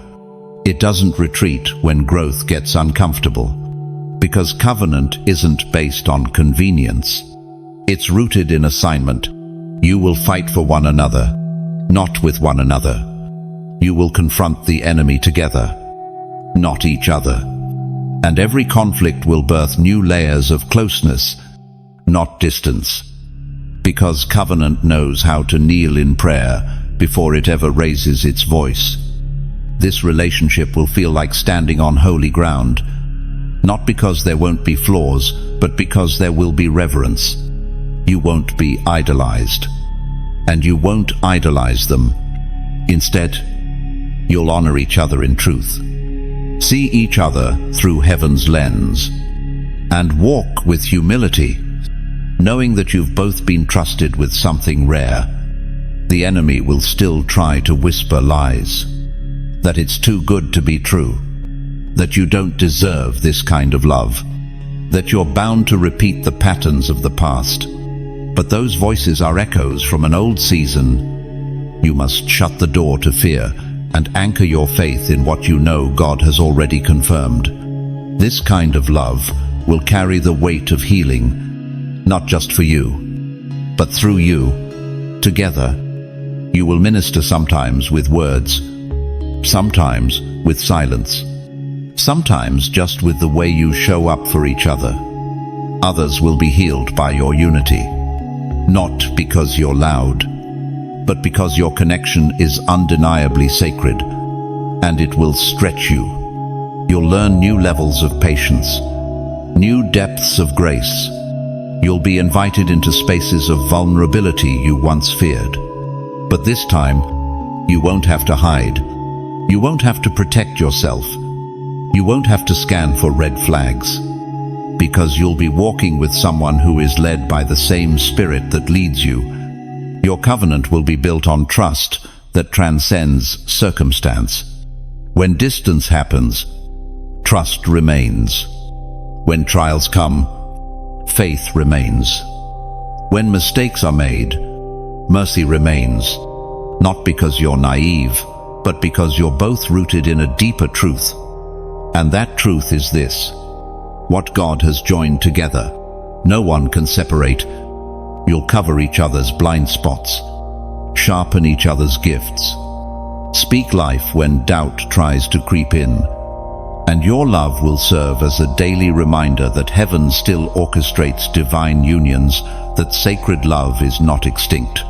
It doesn't retreat when growth gets uncomfortable. Because covenant isn't based on convenience. It's rooted in assignment. You will fight for one another, not with one another. You will confront the enemy together, not each other. And every conflict will birth new layers of closeness, not distance. Because covenant knows how to kneel in prayer before it ever raises its voice. This relationship will feel like standing on holy ground, not because there won't be flaws, but because there will be reverence. You won't be idolized, and you won't idolize them. Instead, you'll honor each other in truth. See each other through heaven's lens, and walk with humility, knowing that you've both been trusted with something rare. The enemy will still try to whisper lies, that it's too good to be true, that you don't deserve this kind of love, that you're bound to repeat the patterns of the past. But those voices are echoes from an old season. You must shut the door to fear and anchor your faith in what you know God has already confirmed. This kind of love will carry the weight of healing, not just for you, but through you. Together, you will minister sometimes with words, sometimes with silence, sometimes just with the way you show up for each other. Others will be healed by your unity, not because you're loud, but because your connection is undeniably sacred, and it will stretch you. You'll learn new levels of patience, new depths of grace. You'll be invited into spaces of vulnerability you once feared. But this time, you won't have to hide. You won't have to protect yourself. You won't have to scan for red flags, because you'll be walking with someone who is led by the same spirit that leads you. Your covenant will be built on trust that transcends circumstance. When distance happens, trust remains. When trials come, faith remains. When mistakes are made, mercy remains. Not because you're naive, but because you're both rooted in a deeper truth. And that truth is this: what God has joined together, no one can separate. You'll cover each other's blind spots, sharpen each other's gifts, speak life when doubt tries to creep in, and your love will serve as a daily reminder that heaven still orchestrates divine unions, that sacred love is not extinct,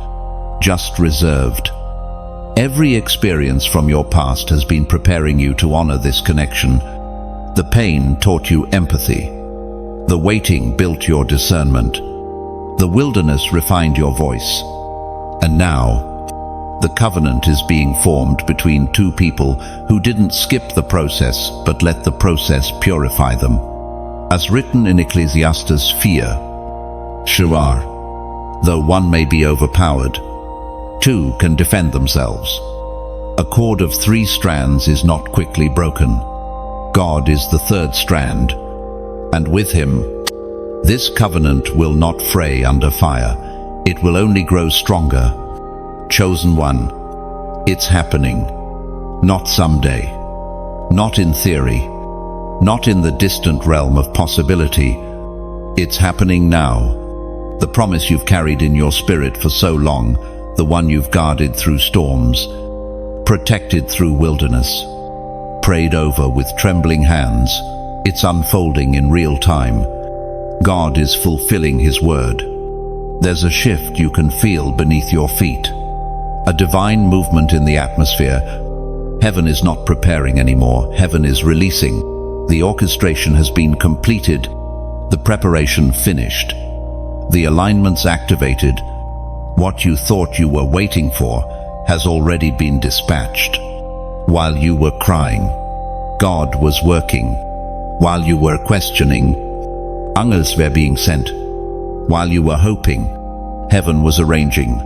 just reserved. Every experience from your past has been preparing you to honor this connection. The pain taught you empathy. The waiting built your discernment. The wilderness refined your voice. And now, the covenant is being formed between two people who didn't skip the process, but let the process purify them. As written in Ecclesiastes, fear, Shuar, though one may be overpowered, two can defend themselves. A cord of 3 strands is not quickly broken. God is the third strand. And with him, this covenant will not fray under fire. It will only grow stronger. Chosen one, it's happening. Not someday. Not in theory. Not in the distant realm of possibility. It's happening now. The promise you've carried in your spirit for so long, the one you've guarded through storms, protected through wilderness, prayed over with trembling hands, it's unfolding in real time. God is fulfilling His word. There's a shift you can feel beneath your feet. A divine movement in the atmosphere. Heaven is not preparing anymore. Heaven is releasing. The orchestration has been completed. The preparation finished. The alignments activated. What you thought you were waiting for has already been dispatched. While you were crying, God was working. While you were questioning, angels were being sent. While you were hoping, heaven was arranging.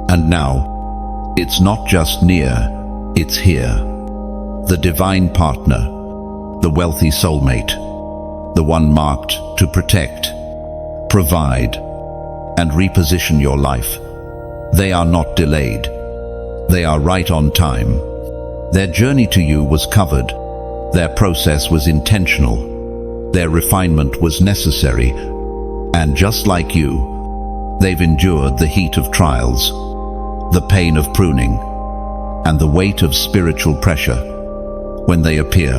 And now, it's not just near, it's here. The divine partner, the wealthy soulmate, the one marked to protect, provide, and reposition your life. They are not delayed. They are right on time. Their journey to you was covered. Their process was intentional. Their refinement was necessary. And just like you, they've endured the heat of trials, the pain of pruning, and the weight of spiritual pressure. When they appear,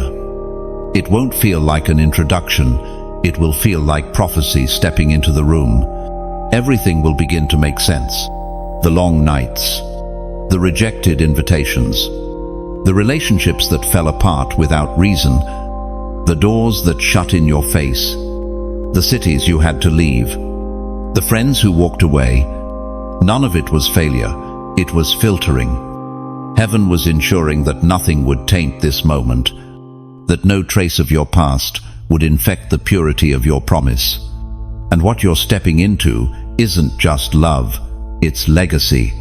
it won't feel like an introduction. It will feel like prophecy stepping into the room. Everything will begin to make sense. The long nights, the rejected invitations, the relationships that fell apart without reason, the doors that shut in your face, the cities you had to leave, the friends who walked away. None of it was failure. It was filtering. Heaven was ensuring that nothing would taint this moment, that no trace of your past would infect the purity of your promise. And what you're stepping into isn't just love, it's legacy.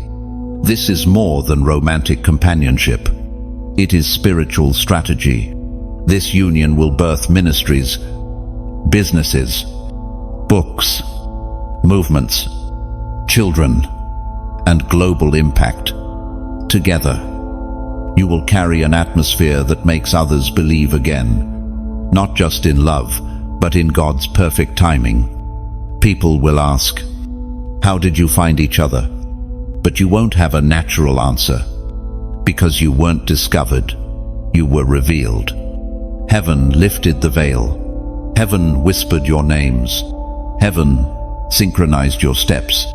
This is more than romantic companionship. It is spiritual strategy. This union will birth ministries, businesses, books, movements, children, and global impact. Together, you will carry an atmosphere that makes others believe again, not just in love, but in God's perfect timing. People will ask, "How did you find each other?" But you won't have a natural answer, because you weren't discovered, you were revealed. Heaven lifted the veil. Heaven whispered your names. Heaven synchronized your steps.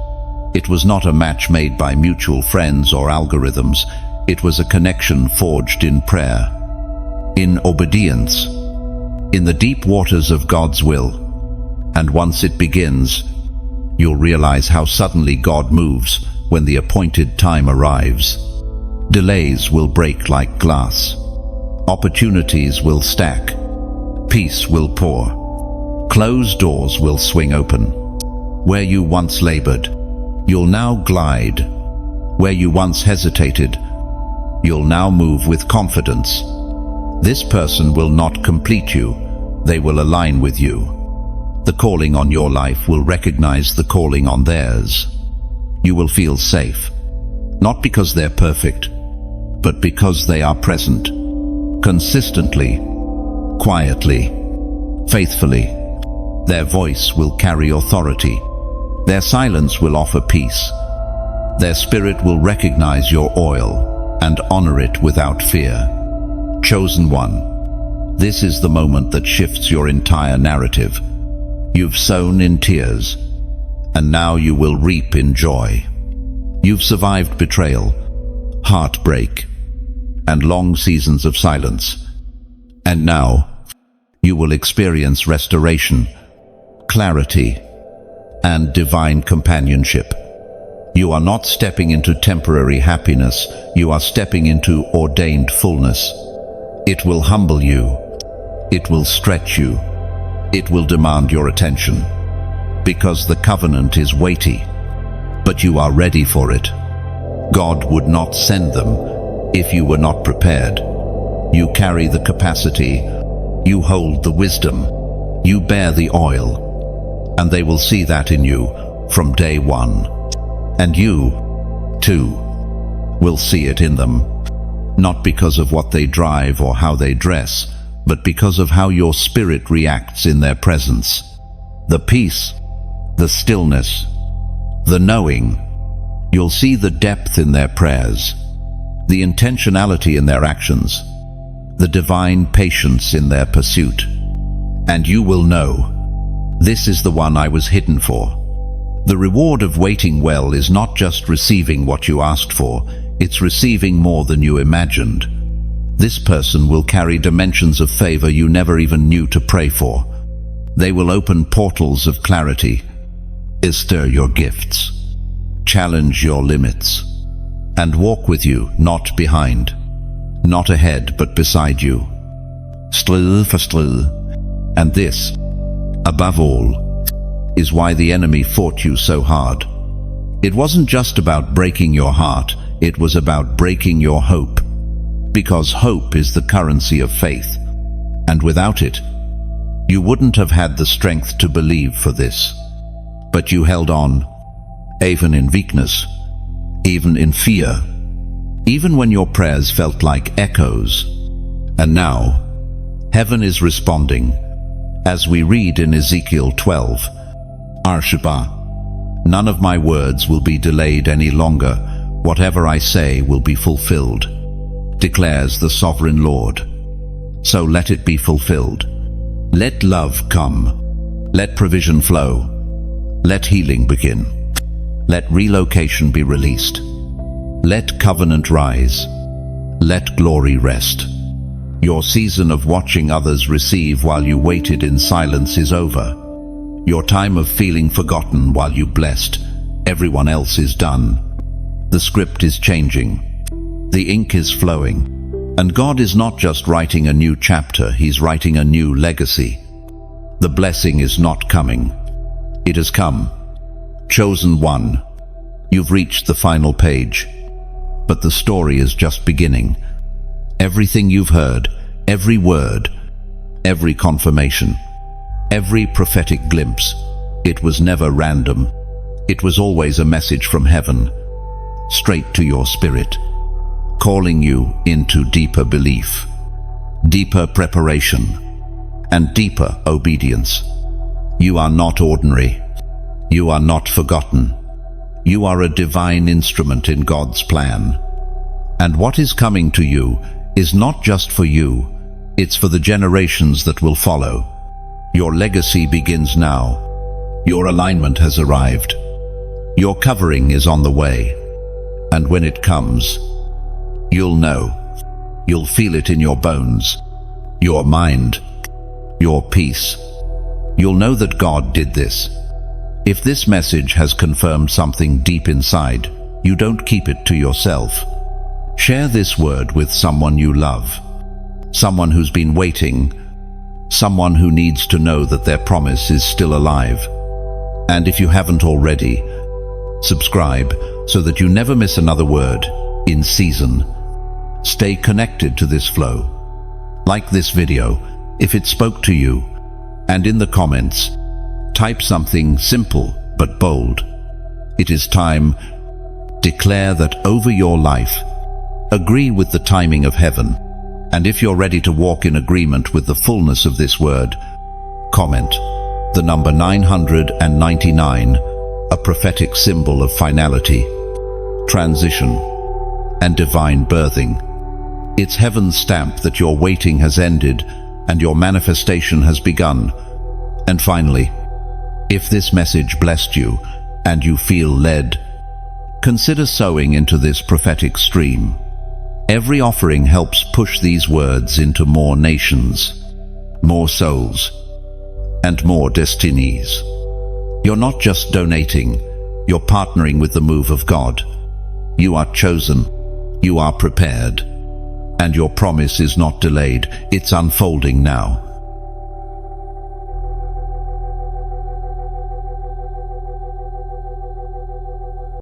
It was not a match made by mutual friends or algorithms. It was a connection forged in prayer, in obedience, in the deep waters of God's will. And once it begins, you'll realize how suddenly God moves when the appointed time arrives. Delays will break like glass. Opportunities will stack. Peace will pour. Closed doors will swing open. Where you once labored, you'll now glide. Where you once hesitated, you'll now move with confidence. This person will not complete you. They will align with you. The calling on your life will recognize the calling on theirs. You will feel safe, not because they're perfect, but because they are present, consistently, quietly, faithfully. Their voice will carry authority. Their silence will offer peace. Their spirit will recognize your oil and honor it without fear. Chosen one, this is the moment that shifts your entire narrative. You've sown in tears, and now you will reap in joy. You've survived betrayal, heartbreak, and long seasons of silence. And now, you will experience restoration, clarity, and divine companionship. You are not stepping into temporary happiness, you are stepping into ordained fullness. It will humble you, it will stretch you, it will demand your attention, because the covenant is weighty, but you are ready for it. God would not send them if you were not prepared. You carry the capacity, you hold the wisdom, You bear the oil, and they will see that in you from day one. And you, too, will see it in them, not because of what they drive or how they dress, but because of how your spirit reacts in their presence. The peace, the stillness, the knowing. You'll see the depth in their prayers, the intentionality in their actions, the divine patience in their pursuit. And you will know, this is the one I was hidden for. The reward of waiting well is not just receiving what you asked for, it's receiving more than you imagined. This person will carry dimensions of favor you never even knew to pray for. They will open portals of clarity, stir your gifts, challenge your limits, and walk with you, not behind, not ahead, but beside you. Stille for stille. And this, above all, is why the enemy fought you so hard. It wasn't just about breaking your heart, it was about breaking your hope. Because hope is the currency of faith, and without it, you wouldn't have had the strength to believe for this. But you held on, even in weakness, even in fear, even when your prayers felt like echoes. And now, heaven is responding. As we read in Ezekiel 12, Arshaba, none of my words will be delayed any longer. Whatever I say will be fulfilled, declares the sovereign Lord. So let it be fulfilled. Let love come. Let provision flow. Let healing begin. Let relocation be released. Let covenant rise. Let glory rest. Your season of watching others receive while you waited in silence is over. Your time of feeling forgotten while you blessed everyone else is done. The script is changing. The ink is flowing. And God is not just writing a new chapter, He's writing a new legacy. The blessing is not coming. It has come. Chosen one. You've reached the final page. But the story is just beginning. Everything you've heard, every word, every confirmation, every prophetic glimpse, it was never random. It was always a message from heaven, straight to your spirit, calling you into deeper belief, deeper preparation, and deeper obedience. You are not ordinary. You are not forgotten. You are a divine instrument in God's plan. And what is coming to you is not just for you, it's for the generations that will follow. Your legacy begins now. Your alignment has arrived. Your covering is on the way. And when it comes, you'll know. You'll feel it in your bones, your mind, your peace. You'll know that God did this. If this message has confirmed something deep inside, you don't keep it to yourself. Share this word with someone you love, someone who's been waiting, someone who needs to know that their promise is still alive. And if you haven't already, subscribe so that you never miss another word in season. Stay connected to this flow. Like this video if it spoke to you, and in the comments, type something simple but bold. It is time. Declare that over your life. Agree with the timing of heaven. And if you're ready to walk in agreement with the fullness of this word, comment the number 999, a prophetic symbol of finality, transition, and divine birthing. It's heaven's stamp that your waiting has ended and your manifestation has begun. And finally, if this message blessed you and you feel led, consider sowing into this prophetic stream. Every offering helps push these words into more nations, more souls, and more destinies. You're not just donating, you're partnering with the move of God. You are chosen, you are prepared, and your promise is not delayed, it's unfolding now.